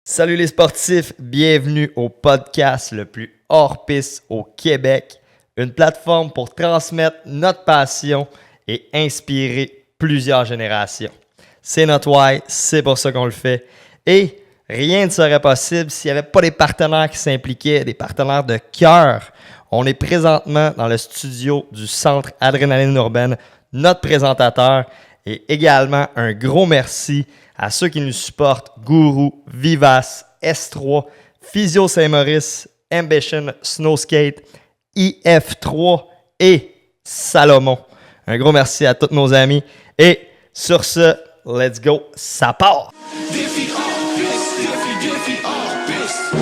Salut les sportifs, bienvenue au podcast le plus hors-piste au Québec, une plateforme pour transmettre notre passion et inspirer plusieurs générations. C'est notre why, c'est pour ça qu'on le fait. Et rien ne serait possible s'il n'y avait pas des partenaires qui s'impliquaient, des partenaires de cœur. On est présentement dans le studio du Centre Adrénaline Urbaine, notre présentateur, et également un gros merci à ceux qui nous supportent, Guru, Vivace, S3, Physio Saint-Maurice, Ambition Snowskate, IF3 et Salomon. Un gros merci à tous nos amis. Et sur ce, let's go, ça part! Défi hors piste, défi hors piste.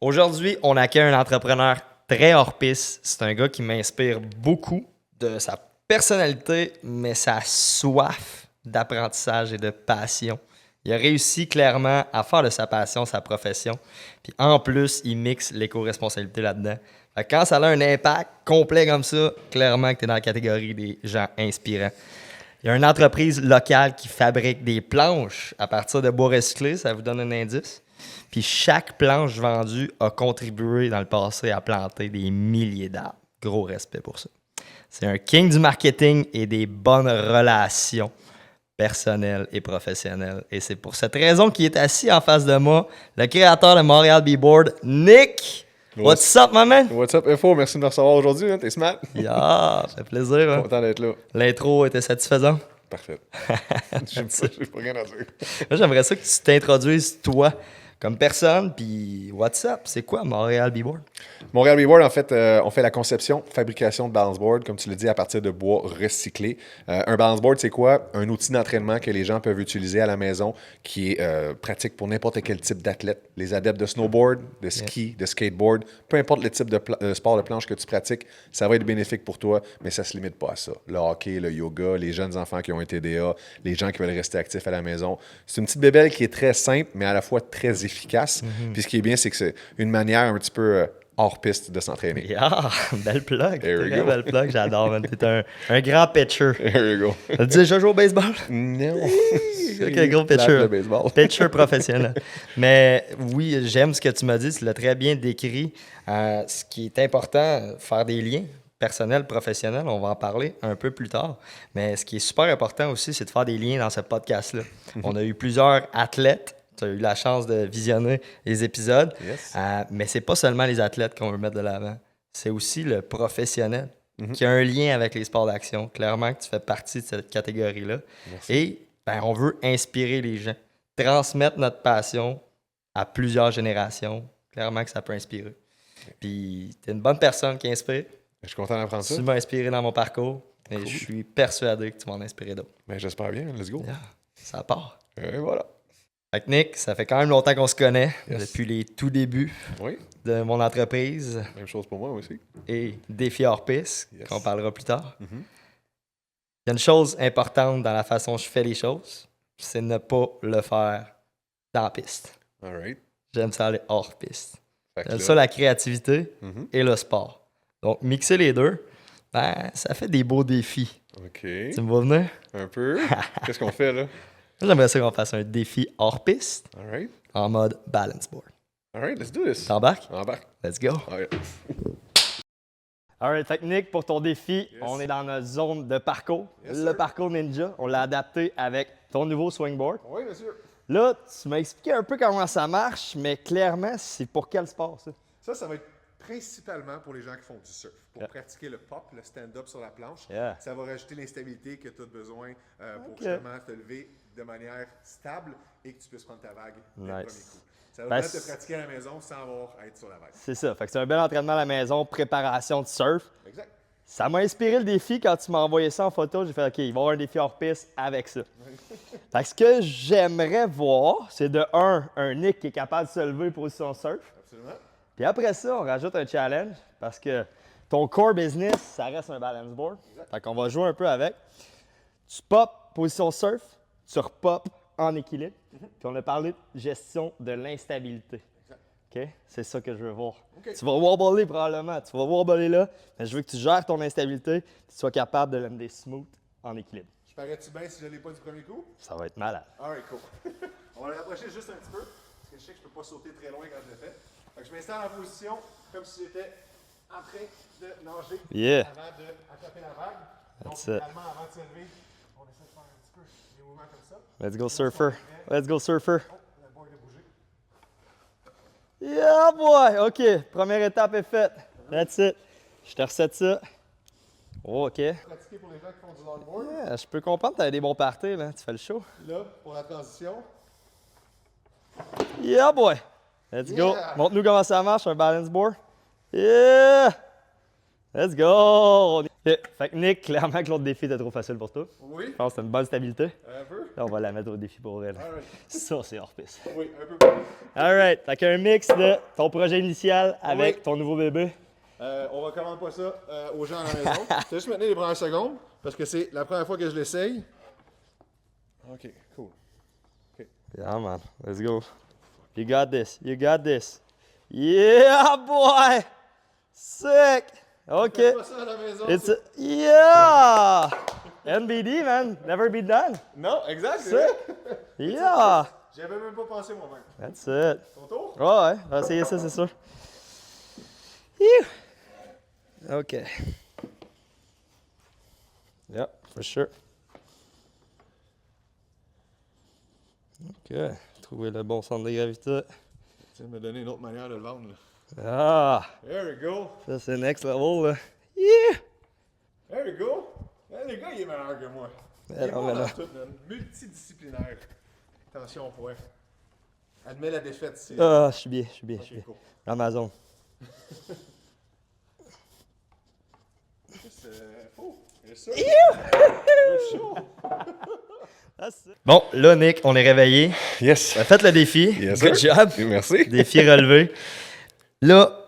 Aujourd'hui, on accueille un entrepreneur très hors piste. C'est un gars qui m'inspire beaucoup de sa personnalité, mais sa soif d'apprentissage et de passion. Il a réussi clairement à faire de sa passion sa profession. Puis en plus, il mixe l'éco-responsabilité là-dedans. Fait que quand ça a un impact complet comme ça, clairement que tu es dans la catégorie des gens inspirants. Il y a une entreprise locale qui fabrique des planches à partir de bois recyclé, ça vous donne un indice. Puis chaque planche vendue a contribué dans le passé à planter des milliers d'arbres. Gros respect pour ça. C'est un king du marketing et des bonnes relations personnelles et professionnelles. Et c'est pour cette raison qu'il est assis en face de moi, le créateur de Montréal B-Board, Nick. What's up, my man? What's up, FO? Merci de me recevoir aujourd'hui. Hein? T'es smart? Yeah, ça fait plaisir. Hein? Content d'être là. L'intro était satisfaisante? Parfait. J'ai pas rien à dire. Moi, j'aimerais ça que tu t'introduises, toi, comme personne, puis what's up? C'est quoi Montréal B-Board? Montréal B-Board, en fait, on fait la conception, fabrication de balance board, comme tu l'as dit, à partir de bois recyclé. Un balance board, c'est quoi? Un outil d'entraînement que les gens peuvent utiliser à la maison qui est pratique pour n'importe quel type d'athlète. Les adeptes de snowboard, de ski, de skateboard, peu importe le type de sport de planche que tu pratiques, ça va être bénéfique pour toi, mais ça ne se limite pas à ça. Le hockey, le yoga, les jeunes enfants qui ont un TDA, les gens qui veulent rester actifs à la maison. C'est une petite bébelle qui est très simple, mais à la fois très efficace. Puis ce qui est bien, c'est que c'est une manière un petit peu hors piste de s'entraîner. Yeah, belle plug. There we go. Belle plug, j'adore. Man. T'es un grand pitcher. There you go. T'as déjà joué au baseball? Non. Ok, gros pitcher. Le baseball. Pitcher professionnel. Mais oui, j'aime ce que tu m'as dit. Tu l'as très bien décrit. Ce qui est important, faire des liens personnels, professionnels, on va en parler un peu plus tard. Mais ce qui est super important aussi, c'est de faire des liens dans ce podcast-là. On a eu plusieurs athlètes. Tu as eu la chance de visionner les épisodes. Yes. Mais c'est pas seulement les athlètes qu'on veut mettre de l'avant. C'est aussi le professionnel qui a un lien avec les sports d'action. Clairement que tu fais partie de cette catégorie-là. Merci. Et on veut inspirer les gens, transmettre notre passion à plusieurs générations. Clairement que ça peut inspirer. Puis, tu es une bonne personne qui inspire. Je suis content d'apprendre ça. Tu m'as inspiré dans mon parcours. Et je suis persuadé que tu vas en inspirer d'autres. Ben, j'espère bien. Let's go. Yeah, ça part. Et voilà. Fait que Nick, ça fait quand même longtemps qu'on se connaît, Yes. depuis les tout débuts Oui. de mon entreprise Même chose pour moi aussi. et défi hors piste, Yes. qu'on parlera plus tard. Mhm. Il y a une chose importante dans la façon dont je fais les choses, c'est ne pas le faire dans la piste. All right. J'aime ça aller hors piste. Fait que J'aime là- ça la créativité Mhm. et le sport. Donc, mixer les deux, ça fait des beaux défis. OK. Tu me vois venir? Un peu. Qu'est-ce qu'on fait, là? Moi, j'aimerais ça qu'on fasse un défi hors piste All right. en mode balance board. All right, let's do this. T'embarques? Embarque. Let's go! All right. Alright, technique pour ton défi, Yes. on est dans notre zone de parcours. Yes, le sir. parcours ninja, on l'a adapté avec ton nouveau swingboard. Oui, monsieur. Là, tu m'as expliqué un peu comment ça marche, mais clairement, c'est pour quel sport ça? Ça va être principalement pour les gens qui font du surf. Pour pratiquer le pop, le stand-up sur la planche. Yeah. Ça va rajouter l'instabilité que tu as besoin pour Ok. justement te lever de manière stable et que tu puisses prendre ta vague dès le premier Nice. coup. Ça va Ben, permettre de pratiquer à la maison sans avoir à être sur la vague. C'est ça, fait que c'est un bel entraînement à la maison, préparation de surf. Exact. Ça m'a inspiré le défi quand tu m'as envoyé ça en photo. J'ai fait OK, il va y avoir un défi hors piste avec ça. Fait que ce que j'aimerais voir, c'est de un Nick qui est capable de se lever position surf. Absolument. Puis après ça, on rajoute un challenge parce que ton core business, ça reste un balance board. Fait qu'on va jouer un peu avec. Tu pop position surf, tu repop en équilibre. Puis on a parlé de gestion de l'instabilité. OK? C'est ça que je veux voir. OK. Tu vas wobbler probablement. Tu vas wobbler là, mais je veux que tu gères ton instabilité et que tu sois capable de l'amener smooth en équilibre. Je Je parais-tu bien si je l'ai pas du premier coup? Ça va être malade. Alright, cool. On va le rapprocher juste un petit peu, parce que je sais que je peux pas sauter très loin quand je le fais. Fait que je m'installe en position comme si j'étais en train de nager avant d'attraper la vague. Donc, finalement, avant de se lever, on essaie de faire un petit peu des mouvements comme ça. Let's go, surfer. Let's go, surfer. Oh, le board a bougé. Yeah, boy! OK, première étape est faite. That's it. Je te recette ça. Oh, OK. Pratiquer pour les gens qui font du longboard. Yeah, je peux comprendre que tu as des bons parties, là. Tu fais le show. Là, pour la transition. Yeah, boy! Let's go. Montre-nous comment ça marche, un balance board. Yeah! Let's go! OK. Fait que Nick, clairement que l'autre défi était trop facile pour toi. Oui. Je pense que c'est une bonne stabilité. Un peu. Là, on va la mettre au défi pour elle. Alright. Ça, c'est hors piste. Oui, un peu plus. Alright. Fait qu'un mix de ton projet initial avec ton nouveau bébé. On recommande pas ça aux gens à la maison. C'est juste maintenant les premières secondes, parce que c'est la première fois que je l'essaye. Ok, cool. Yeah, man. Let's go. You got this. You got this. Yeah, boy! Sick! OK. Faites pas ça à la maison. It's a, yeah! NBD, man. Never be done. Non, exact, c'est vrai. Yeah! J'y avais même pas pensé moi-même. That's it. Ton tour? Ouais, on va essayer ça, c'est sûr. Phew. OK. Yep, for sure. OK. Trouver le bon centre de gravité. Tu viens de me donner une autre manière de le vendre. Là. Ah! There we go. Ça, c'est next level, là. Yeah! There we go. Le gars, il est meilleur que moi. Il est Alors, bon dans là. tout, man. Multidisciplinaire. Attention, point. Admets la défaite. C'est... Ah, je suis bien. cool. Amazon. Oh, c'est ça. Chaud. Bon, là, Nick, on est réveillé. Yes. On a fait le défi. Yes, Good sir. job. Merci. Défi relevé. Là,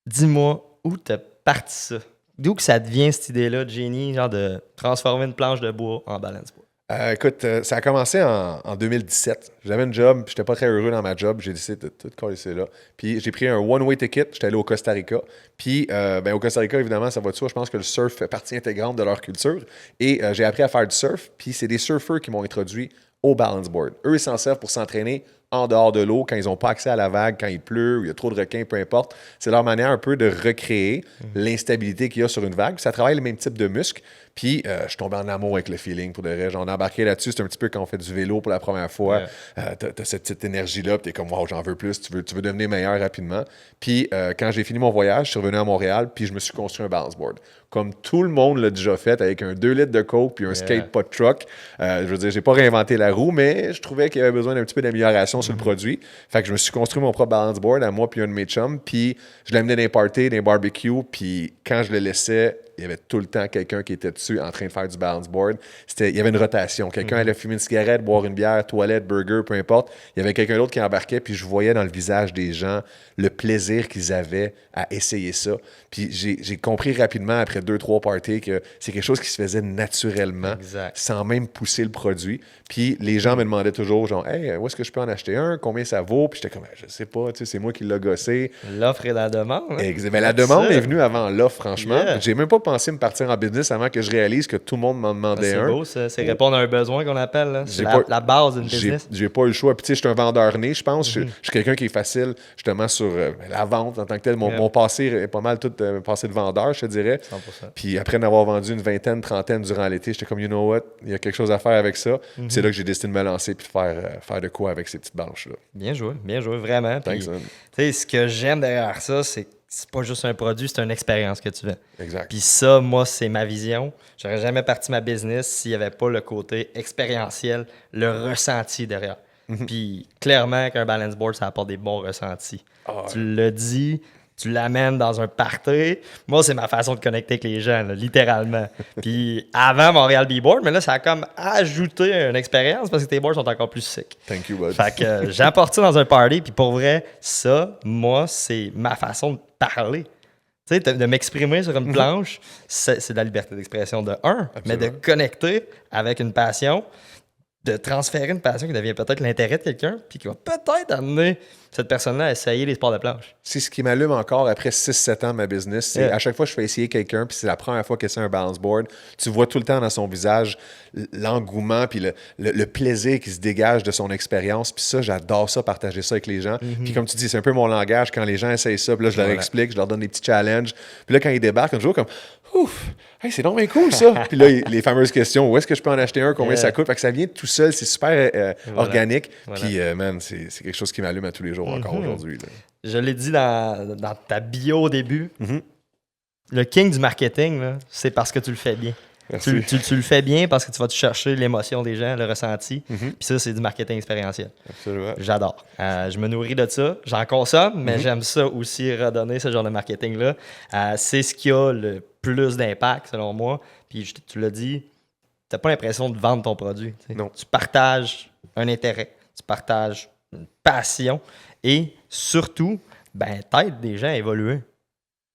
dis-moi, où t'as parti ça? D'où que ça devient cette idée-là de génie, genre de transformer une planche de bois en balance board? Écoute, ça a commencé en 2017. J'avais une job, puis j'étais pas très heureux dans ma job. J'ai décidé de tout coller là. Puis j'ai pris un one-way ticket, j'étais allé au Costa Rica. Puis au Costa Rica, évidemment, ça va de soi. Je pense que le surf fait partie intégrante de leur culture. Et j'ai appris à faire du surf. Puis c'est des surfeurs qui m'ont introduit au balance board. Eux, ils s'en servent pour s'entraîner en dehors de l'eau, quand ils n'ont pas accès à la vague, quand il pleut, ou il y a trop de requins, peu importe. C'est leur manière un peu de recréer l'instabilité qu'il y a sur une vague. Puis ça travaille le même type de muscles. Puis je suis tombé en amour avec le feeling, pour de vrai. J'en ai embarqué là-dessus. C'est un petit peu quand on fait du vélo pour la première fois. T'as cette petite énergie-là, puis t'es comme, wow, j'en veux plus. Tu veux devenir meilleur rapidement. Puis quand j'ai fini mon voyage, je suis revenu à Montréal, puis je me suis construit un balance board. Comme tout le monde l'a déjà fait, avec un 2 litres de coke puis un skate pas de truck. Je veux dire, j'ai pas réinventé la roue, mais je trouvais qu'il y avait besoin d'un petit peu d'amélioration sur le produit. Fait que je me suis construit mon propre balance board à moi puis un de mes chums. Puis je l'amenais dans les parties, dans les barbecues. Puis quand je le laissais, il y avait tout le temps quelqu'un qui était dessus en train de faire du balance board. Il y avait une rotation. Quelqu'un allait fumer une cigarette, boire une bière, toilette, burger, peu importe. Il y avait quelqu'un d'autre qui embarquait, puis je voyais dans le visage des gens le plaisir qu'ils avaient à essayer ça. Puis j'ai compris rapidement, après 2-3 parties, que c'est quelque chose qui se faisait naturellement, sans même pousser le produit. Puis les gens me demandaient toujours, genre, « Hey, où est-ce que je peux en acheter un? Combien ça vaut? » Puis j'étais comme, « Je sais pas, tu sais, c'est moi qui l'ai gossé. » L'offre et la demande. Hein? Mais la demande est venue avant l'offre, franchement. Yeah. J'ai même pas pensé me partir en business avant que je réalise que tout le monde m'en demandait un. C'est beau, ça. C'est répondre à un besoin qu'on appelle. Là. C'est la base d'une business. J'ai pas eu le choix. Puis tu sais, je suis un vendeur né, je pense. Je suis quelqu'un qui est facile, justement, sur la vente en tant que tel. Mon passé est pas mal tout passé de vendeur, je te dirais. 100%. Puis après en avoir vendu une vingtaine, trentaine durant l'été, j'étais comme, you know what, il y a quelque chose à faire avec ça. C'est là que j'ai décidé de me lancer puis de faire de quoi avec ces petites branches-là. Bien joué, vraiment. Puis, tu sais, ce que j'aime derrière ça, c'est que c'est pas juste un produit, c'est une expérience que tu fais. Exact. Puis ça, moi, c'est ma vision. J'aurais jamais parti ma business s'il n'y avait pas le côté expérientiel, le ressenti derrière. Puis clairement qu'un balance board, ça apporte des bons ressentis. Tu le dis, tu l'amènes dans un party. Moi, c'est ma façon de connecter avec les gens, là, littéralement. Puis avant Montréal B-Board, mais là, ça a comme ajouté une expérience parce que tes boards sont encore plus sick. Thank you, bud. Fait que j'apporte ça dans un party, puis pour vrai, ça, moi, c'est ma façon de parler. Tu sais, de m'exprimer sur une planche, c'est de la liberté d'expression de un, mais de connecter avec une passion. de transférer une passion qui devient peut-être l'intérêt de quelqu'un, puis qui va peut-être amener cette personne-là à essayer les sports de planche. C'est ce qui m'allume encore après 6-7 ans de ma business. C'est à chaque fois que je fais essayer quelqu'un, puis c'est la première fois que c'est un balance board, tu vois tout le temps dans son visage l'engouement, puis le plaisir qui se dégage de son expérience. Puis ça, j'adore ça, partager ça avec les gens. Puis comme tu dis, c'est un peu mon langage quand les gens essayent ça, puis là, je leur explique, je leur donne des petits challenges. Puis là, quand ils débarquent, on joue comme ouf, hey, c'est donc bien cool ça. Puis là, les fameuses questions, où est-ce que je peux en acheter un, combien ça coûte? Fait que ça vient tout seul, c'est super organique. Puis, man, c'est quelque chose qui m'allume à tous les jours encore aujourd'hui. Là. Je l'ai dit dans ta bio au début, le king du marketing, là, c'est parce que tu le fais bien. Tu le fais bien parce que tu vas te chercher l'émotion des gens, le ressenti. Puis ça, c'est du marketing expérientiel. Absolument. J'adore. Je me nourris de ça. J'en consomme, mais j'aime ça aussi redonner ce genre de marketing-là. C'est ce qui a le plus d'impact, selon moi. Puis tu l'as dit, tu n'as pas l'impression de vendre ton produit. Non. Tu partages un intérêt, tu partages une passion et surtout, t'aides des gens à évoluer.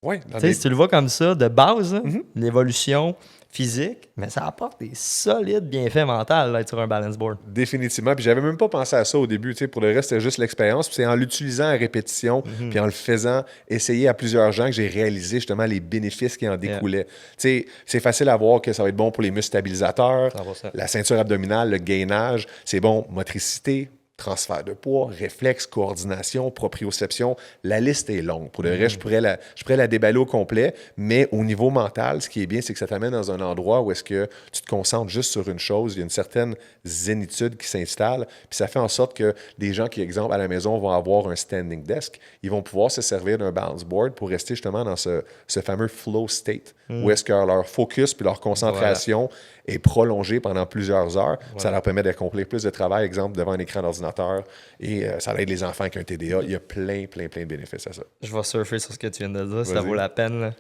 Oui. Si tu le vois comme ça, de base, l'évolution physique, mais ça apporte des solides bienfaits mentaux d'être sur un balance board. Définitivement. Puis j'avais même pas pensé à ça au début. Pour le reste, c'était juste l'expérience. Puis c'est en l'utilisant à répétition, puis en le faisant essayer à plusieurs gens que j'ai réalisé justement les bénéfices qui en découlaient. C'est facile à voir que ça va être bon pour les muscles stabilisateurs, 100%. la ceinture abdominale, le gainage. C'est bon, motricité, transfert de poids, réflexe, coordination, proprioception. La liste est longue. Pour le reste, je pourrais la déballer au complet, mais au niveau mental, ce qui est bien, c'est que ça t'amène dans un endroit où est-ce que tu te concentres juste sur une chose. Il y a une certaine zénitude qui s'installe, puis ça fait en sorte que des gens qui, exemple, à la maison, vont avoir un standing desk, ils vont pouvoir se servir d'un balance board pour rester justement dans ce fameux flow state, où est-ce que leur focus puis leur concentration est prolongée pendant plusieurs heures. Ça leur permet d'accomplir plus de travail, exemple, devant un écran d'ordinateur, et ça aide les enfants avec un TDA. Il y a plein de bénéfices à ça. Je vais surfer sur ce que tu viens de dire, ça vaut la peine. Là.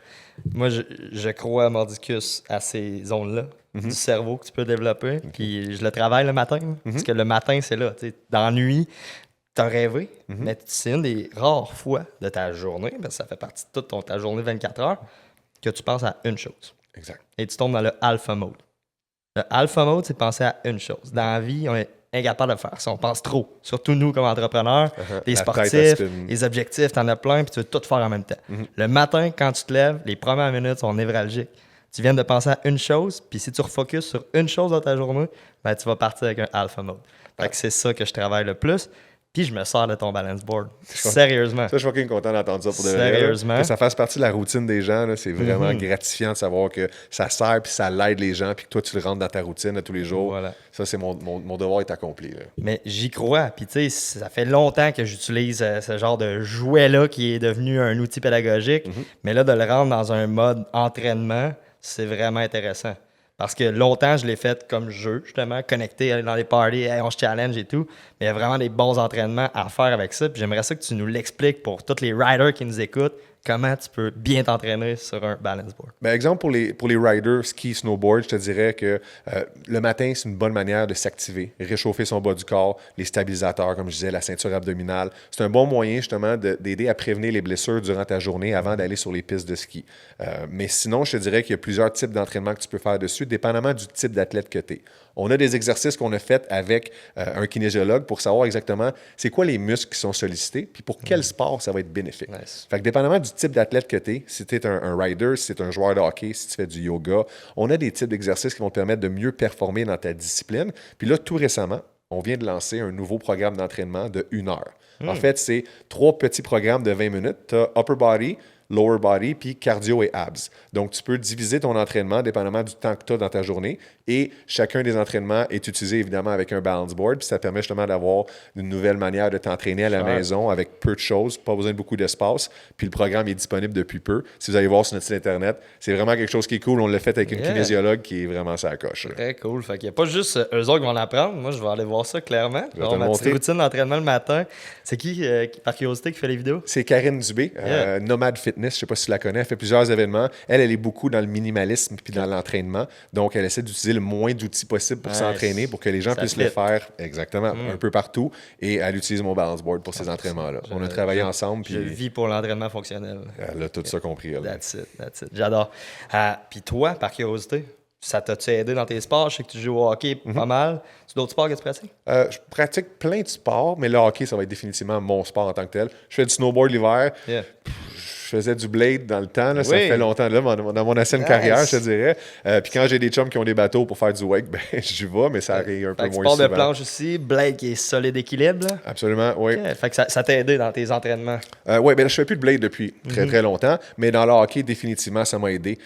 Moi, je crois, Mordicus, à ces zones-là du cerveau que tu peux développer, puis je le travaille le matin, parce que le matin, c'est là. Dans la nuit, t'as rêvé, mais c'est une des rares fois de ta journée, parce que ça fait partie de toute ta journée 24 heures, que tu penses à une chose. Exact. Et tu tombes dans le alpha mode. Le alpha mode, c'est penser à une chose. Dans la vie, on est incapable de faire ça. On pense trop. Surtout nous, comme entrepreneurs, les sportifs, les objectifs, t'en as plein, puis tu veux tout faire en même temps. Le matin, quand tu te lèves, les premières minutes sont névralgiques. Tu viens de penser à une chose, puis si tu refocuses sur une chose dans ta journée, tu vas partir avec un alpha mode. Fait que c'est ça que je travaille le plus. Puis je me sors de ton balance board. Sérieusement. Ça, je suis fucking content d'entendre ça pour de vrai. Sérieusement. Que ça fasse partie de la routine des gens, là, c'est vraiment gratifiant de savoir que ça sert puis ça l'aide les gens puis que toi, tu le rentres dans ta routine de tous les jours. Voilà. Ça, c'est mon devoir est accompli. Là. Mais j'y crois. Puis tu sais, ça fait longtemps que j'utilise ce genre de jouet-là qui est devenu un outil pédagogique. Mais là, de le rendre dans un mode entraînement, c'est vraiment intéressant. Parce que longtemps, je l'ai fait comme jeu, justement, connecté, aller dans les parties, hey, on se challenge et tout. Mais il y a vraiment des bons entraînements à faire avec ça. Puis j'aimerais ça que tu nous l'expliques pour tous les riders qui nous écoutent, comment tu peux bien t'entraîner sur un balance board. Ben, exemple, pour les riders ski, snowboard, je te dirais que le matin, c'est une bonne manière de s'activer, réchauffer son bas du corps, les stabilisateurs, comme je disais, la ceinture abdominale. C'est un bon moyen, justement, d'aider à prévenir les blessures durant ta journée avant d'aller sur les pistes de ski. Mais sinon, je te dirais qu'il y a plusieurs types d'entraînement que tu peux faire dessus, dépendamment du type d'athlète que tu es. On a des exercices qu'on a faits avec un kinésiologue pour savoir exactement c'est quoi les muscles qui sont sollicités, puis pour quel sport ça va être bénéfique. Nice. Fait que dépendamment du type d'athlète que tu es, si tu es un rider, si tu es un joueur de hockey, si tu fais du yoga, on a des types d'exercices qui vont te permettre de mieux performer dans ta discipline. Puis là, tout récemment, on vient de lancer un nouveau programme d'entraînement de 1 heure. En fait, c'est 3 petits programmes de 20 minutes. Tu as upper body, lower body, puis cardio et abs. Donc, tu peux diviser ton entraînement dépendamment du temps que tu as dans ta journée. Et chacun des entraînements est utilisé évidemment avec un balance board. Puis ça te permet justement d'avoir une nouvelle manière de t'entraîner à la maison avec peu de choses, pas besoin de beaucoup d'espace. Puis le programme est disponible depuis peu. Si vous allez voir sur notre site Internet, c'est vraiment quelque chose qui est cool. On l'a fait avec une kinésiologue qui est vraiment sa coche. Très cool. Fait qu'il n'y a pas juste eux autres qui vont l'apprendre. Moi, je vais aller voir ça clairement. Je vais te ma montrer. petite routine d'entraînement le matin. C'est qui, par curiosité, qui fait les vidéos? C'est Karine Dubé, Nomad Fitness. Je ne sais pas si tu la connais. Elle fait plusieurs événements. Elle est beaucoup dans le minimalisme puis dans l'entraînement. Donc, elle essaie d'utiliser le moins d'outils possible pour s'entraîner, pour que les gens puissent le faire exactement un peu partout. Et elle utilise mon balance board pour ces entraînements-là. On a travaillé ensemble. Je vis pour l'entraînement fonctionnel. Elle a tout ça compris. Elle. That's it. J'adore. Puis toi, par curiosité, Ça t'a-tu aidé dans tes sports? Je sais que tu joues au hockey pas mal. Tu as d'autres sports que tu pratiques? Je pratique plein de sports, mais le hockey, ça va être définitivement mon sport en tant que tel. Je fais du snowboard l'hiver. Yeah. Je faisais du blade dans le temps, là, ça Oui. fait longtemps, là, dans mon ancienne carrière, je te dirais. Puis quand j'ai des chums qui ont des bateaux pour faire du wake, ben j'y vais, mais ça arrive un peu moins sport souvent. de planche aussi, blade qui est solide équilibre. Là. Absolument, oui. Okay. Fait que ça t'a aidé dans tes entraînements. Oui, ben là, je fais plus de blade depuis très, très longtemps, mais dans le hockey, définitivement, ça m'a aidé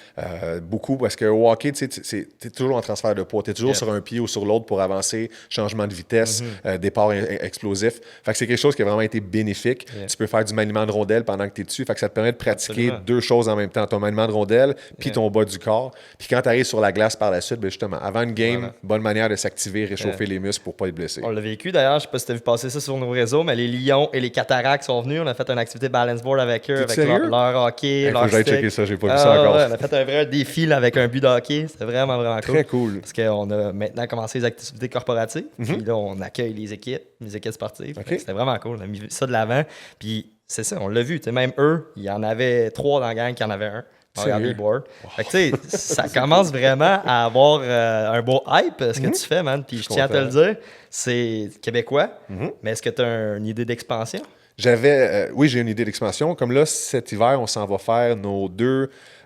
beaucoup parce qu'au hockey, tu sais, t'es toujours en transfert de poids. Tu es toujours sur un pied ou sur l'autre pour avancer, changement de vitesse, départ explosif. Fait que c'est quelque chose qui a vraiment été bénéfique. Tu peux faire du maniement de rondelle pendant que tu es dessus. Fait que ça te permet de pratiquer deux choses en même temps, ton maniement de rondelle puis ton bas du corps. Puis quand tu arrives sur la glace par la suite, ben justement, avant une game, bonne manière de s'activer, réchauffer les muscles pour pas être blessé. On l'a vécu d'ailleurs, je sais pas si tu as vu passer ça sur nos réseaux, mais les Lions et les Cataractes sont venus. On a fait une activité balance board avec eux, avec leur hockey, leur faut que j'aille stick. checker ça, j'ai pas vu ça encore. Ouais, on a fait un vrai défi là, avec un but de hockey. C'était vraiment, vraiment cool. Très cool. Parce qu'on a maintenant commencé les activités corporatives. Puis là, on accueille les équipes sportives. C'était vraiment cool. On a mis ça de l'avant. Puis c'est ça, on l'a vu. Même eux, il y en avait 3 dans la gang qui en avait un. Regardez les boards. Fait que, tu sais, ça commence vraiment à avoir un beau hype, ce que tu fais, man. Puis je tiens à te le dire, c'est québécois. Mais est-ce que tu as une idée d'expansion? Oui, j'ai une idée d'expansion. Comme là, cet hiver, on s'en va faire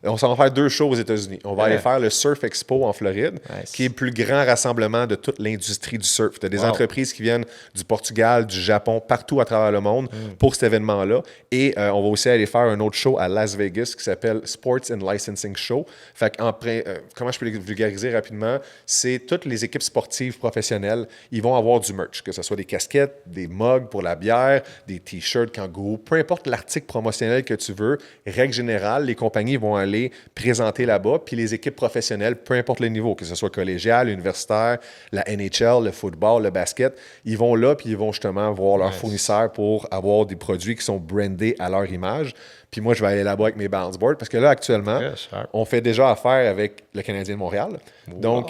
on s'en va faire 2 shows aux États-Unis. On va aller faire le Surf Expo en Floride, qui est le plus grand rassemblement de toute l'industrie du surf. Tu as des entreprises qui viennent du Portugal, du Japon, partout à travers le monde pour cet événement-là. Et on va aussi aller faire un autre show à Las Vegas qui s'appelle Sports and Licensing Show. Fait comment je peux le vulgariser rapidement? C'est toutes les équipes sportives professionnelles, ils vont avoir du merch, que ce soit des casquettes, des mugs pour la bière, des t-shirts kangourou, peu importe l'article promotionnel que tu veux. Règle générale, les compagnies vont aller présenter là-bas, puis les équipes professionnelles, peu importe le niveau, que ce soit collégial, universitaire, la NHL, le football, le basket, ils vont là, puis ils vont justement voir leurs fournisseurs pour avoir des produits qui sont brandés à leur image. Puis moi, je vais aller là-bas avec mes bounce boards, parce que là, actuellement, on fait déjà affaire avec le Canadien de Montréal. Donc,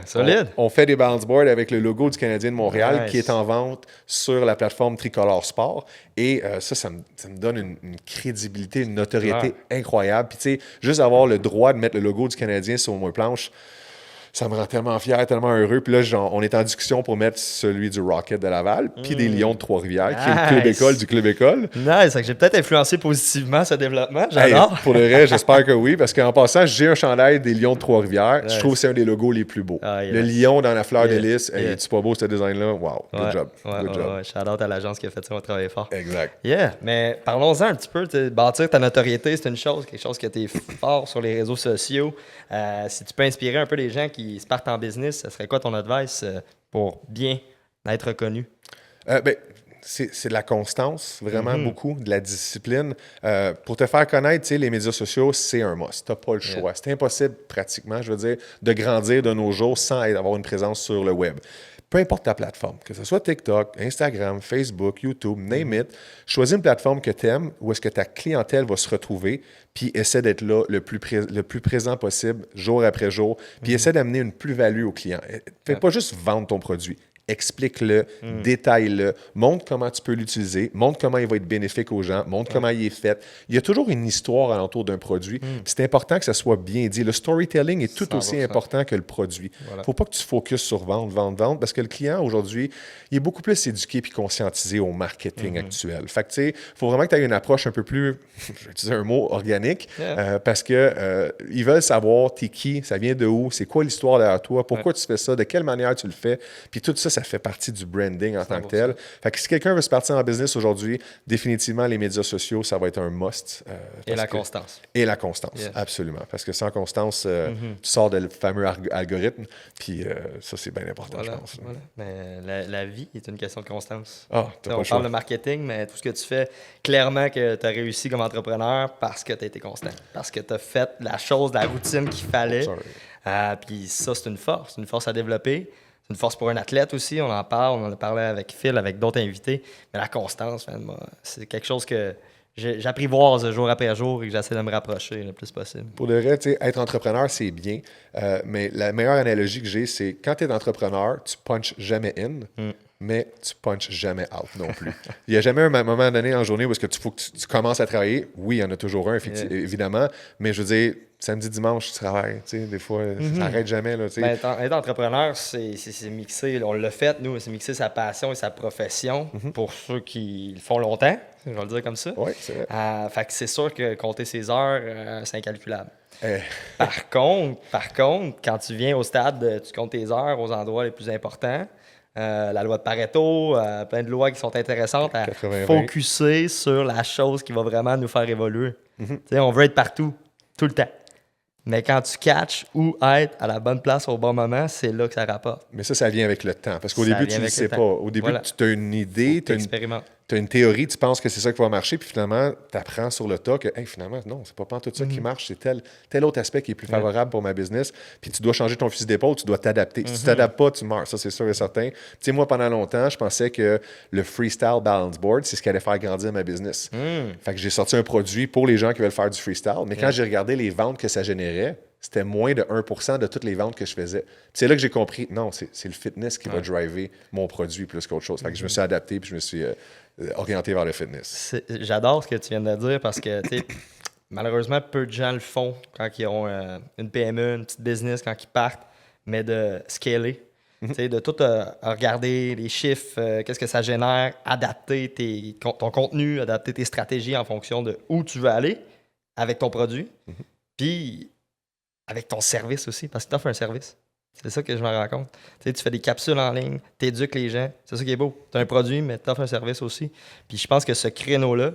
solide. On fait des bounce boards avec le logo du Canadien de Montréal qui est en vente sur la plateforme Tricolore Sport. Et ça me donne une crédibilité, une notoriété incroyable. Puis tu sais, juste avoir le droit de mettre le logo du Canadien sur mon planche, ça me rend tellement fier, tellement heureux. Puis là, on est en discussion pour mettre celui du Rocket de Laval, puis des Lions de Trois-Rivières, qui est le club école du club école. Nice, j'ai peut-être influencé positivement ce développement. J'adore. Hey, pour le reste, j'espère que oui, parce qu'en passant, j'ai un chandail des Lions de Trois-Rivières. Nice. Je trouve que c'est un des logos les plus beaux. Le lion dans la fleur de lys. C'est pas beau ce design-là? Wow, good job. Good job. Shout-out à l'agence qui a fait ça, on va travailler fort. Exact. Yeah, mais parlons-en un petit peu. Bâtir ta notoriété, c'est une chose, quelque chose que tu es fort sur les réseaux sociaux. Si tu peux inspirer un peu les gens qui se partent en business, ce serait quoi ton advice pour bien être reconnu? C'est de la constance, vraiment beaucoup, de la discipline. Pour te faire connaître, les médias sociaux, c'est un must. Tu n'as pas le choix. C'est impossible, pratiquement, je veux dire, de grandir de nos jours sans avoir une présence sur le web. Peu importe ta plateforme, que ce soit TikTok, Instagram, Facebook, YouTube, name it, choisis une plateforme que tu aimes où est-ce que ta clientèle va se retrouver, puis essaie d'être là le plus présent possible, jour après jour, puis essaie d'amener une plus-value au client. Fais pas juste vendre ton produit. Explique-le, détaille-le, montre comment tu peux l'utiliser, montre comment il va être bénéfique aux gens, montre comment il est fait. Il y a toujours une histoire alentour d'un produit. C'est important que ça soit bien dit. Le storytelling est tout 100%. Aussi important que le produit. Il ne faut pas que tu focuses sur vendre, parce que le client, aujourd'hui, il est beaucoup plus éduqué et conscientisé au marketing actuel. Fait que, tu sais, il faut vraiment que tu aies une approche un peu plus, je vais utiliser un mot, organique, parce que ils veulent savoir t'es qui, ça vient de où, c'est quoi l'histoire derrière toi, pourquoi tu fais ça, de quelle manière tu le fais, puis tout ça fait partie du branding en tant que tel. Fait que si quelqu'un veut se partir en business aujourd'hui, définitivement, les médias sociaux, ça va être un must. Et la constance. Et la constance, absolument. Parce que sans constance, tu sors de le fameux algorithme, puis ça, c'est bien important, je pense. Voilà. Mais la vie est une question de constance. On parle de marketing, mais tout ce que tu fais, clairement que tu as réussi comme entrepreneur parce que tu as été constant, parce que tu as fait la chose, la routine qu'il fallait. Puis ça, c'est une force à développer. C'est une force pour un athlète aussi, on en parle, on en a parlé avec Phil, avec d'autres invités. Mais la constance, c'est quelque chose que j'apprivoise jour après jour et que j'essaie de me rapprocher le plus possible. Pour de vrai, être entrepreneur, c'est bien. Mais la meilleure analogie que j'ai, c'est quand tu es entrepreneur, tu punches jamais in, mais tu punches jamais out non plus. Il n'y a jamais un moment donné en journée où est-ce que faut que tu commences à travailler. Oui, il y en a toujours un, évidemment, mais je veux dire, samedi, dimanche, tu travailles. Tu sais, des fois, ça n'arrête jamais. Là, tu sais. Ben, être entrepreneur, c'est mixer. On l'a fait, nous, c'est mixer sa passion et sa profession pour ceux qui le font longtemps, je vais le dire comme ça. Oui, c'est vrai. Fait que c'est sûr que compter ses heures, c'est incalculable. Eh, Par contre, quand tu viens au stade, tu comptes tes heures aux endroits les plus importants. La loi de Pareto, plein de lois qui sont intéressantes à 80-20. focusser sur la chose qui va vraiment nous faire évoluer. Tu sais, on veut être partout, tout le temps. Mais quand tu catches où être à la bonne place au bon moment, c'est là que ça rapporte. Mais ça vient avec le temps. Parce qu'au Ça début, vient tu ne avec sais le pas. temps. Au début, Voilà. tu as une idée, tu Expérimente. as une théorie, tu penses que c'est ça qui va marcher, puis finalement, tu apprends sur le tas que hey, finalement, non, c'est pas tout ça qui marche, c'est tel autre aspect qui est plus favorable pour ma business. Puis tu dois changer ton fusil d'épaule, tu dois t'adapter. Si tu t'adaptes pas, tu meurs. Ça, c'est sûr et certain. Tu sais, moi, pendant longtemps, je pensais que le freestyle balance board, c'est ce qui allait faire grandir ma business. Fait que j'ai sorti un produit pour les gens qui veulent faire du freestyle. Mais quand j'ai regardé les ventes que ça générait, c'était moins de 1% de toutes les ventes que je faisais. Puis c'est là que j'ai compris, non, c'est le fitness qui va driver mon produit plus qu'autre chose. Fait que je me suis adapté puis je me suis orienté vers le fitness. J'adore ce que tu viens de dire parce que, tu sais, malheureusement, peu de gens le font quand ils ont une PME, une petite business, quand ils partent, mais de scaler. Tu sais, de tout regarder les chiffres, qu'est-ce que ça génère, adapter ton contenu, adapter tes stratégies en fonction de où tu veux aller avec ton produit. Puis avec ton service aussi, parce que tu offres un service. C'est ça que je me rends compte. Tu sais, tu fais des capsules en ligne, tu éduques les gens. C'est ça qui est beau. Tu as un produit, mais tu offres un service aussi. Puis je pense que ce créneau-là,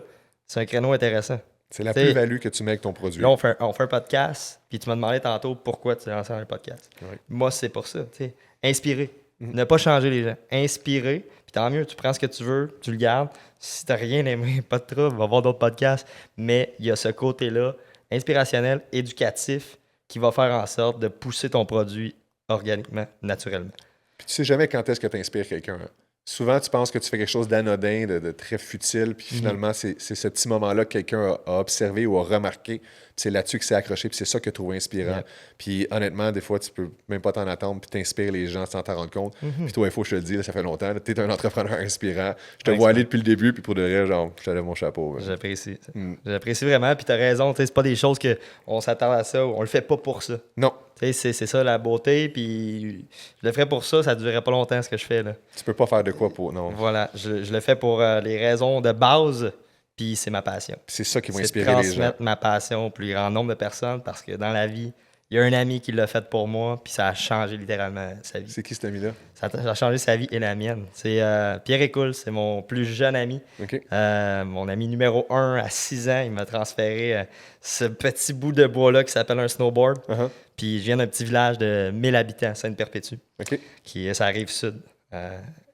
c'est un créneau intéressant. C'est la T'sais, plus-value que tu mets avec ton produit. Là, on fait un podcast, puis tu m'as demandé tantôt pourquoi tu as lancé un podcast. Ouais. Moi, c'est pour ça. T'sais. Inspirer. Ne pas changer les gens. Inspirer. Puis tant mieux, tu prends ce que tu veux, tu le gardes. Si tu n'as rien aimé, pas de trouble, va voir d'autres podcasts. Mais il y a ce côté-là, inspirationnel, éducatif, qui va faire en sorte de pousser ton produit organiquement, naturellement. Puis tu sais jamais quand est-ce que tu inspires quelqu'un. Hein. Souvent, tu penses que tu fais quelque chose d'anodin, de très futile, puis finalement, c'est ce petit moment-là que quelqu'un a observé ou a remarqué. Puis c'est là-dessus que c'est accroché, puis c'est ça que tu trouves inspirant. Yeah. Puis honnêtement, des fois, tu peux même pas t'en attendre, puis t'inspires les gens sans t'en rendre compte. Puis toi, il faut que je te le dise, là, ça fait longtemps, tu es un entrepreneur inspirant. Je te vois aller depuis le début, puis pour de vrai, genre, je te lève mon chapeau. J'apprécie. J'apprécie vraiment, puis tu as raison, c'est pas des choses qu'on s'attend à ça, on le fait pas pour ça. Non. C'est ça la beauté, puis je le ferais pour ça, ça ne durerait pas longtemps ce que je fais. Là. Tu peux pas faire de quoi pour. Non. Voilà, je le fais pour les raisons de base, puis c'est ma passion. Puis c'est ça qui va C'est inspirer les gens. transmettre ma passion au plus grand nombre de personnes parce que dans la vie, il y a un ami qui l'a fait pour moi, puis ça a changé littéralement sa vie. C'est qui cet ami-là? Ça a changé sa vie et la mienne. C'est Pierre Écoule, c'est mon plus jeune ami. OK. Mon ami numéro 1 à 6 ans, il m'a transféré ce petit bout de bois-là qui s'appelle un snowboard. Uh-huh. Puis je viens d'un petit village de 1000 habitants, Sainte-Perpétue, OK. qui est sur la rive sud.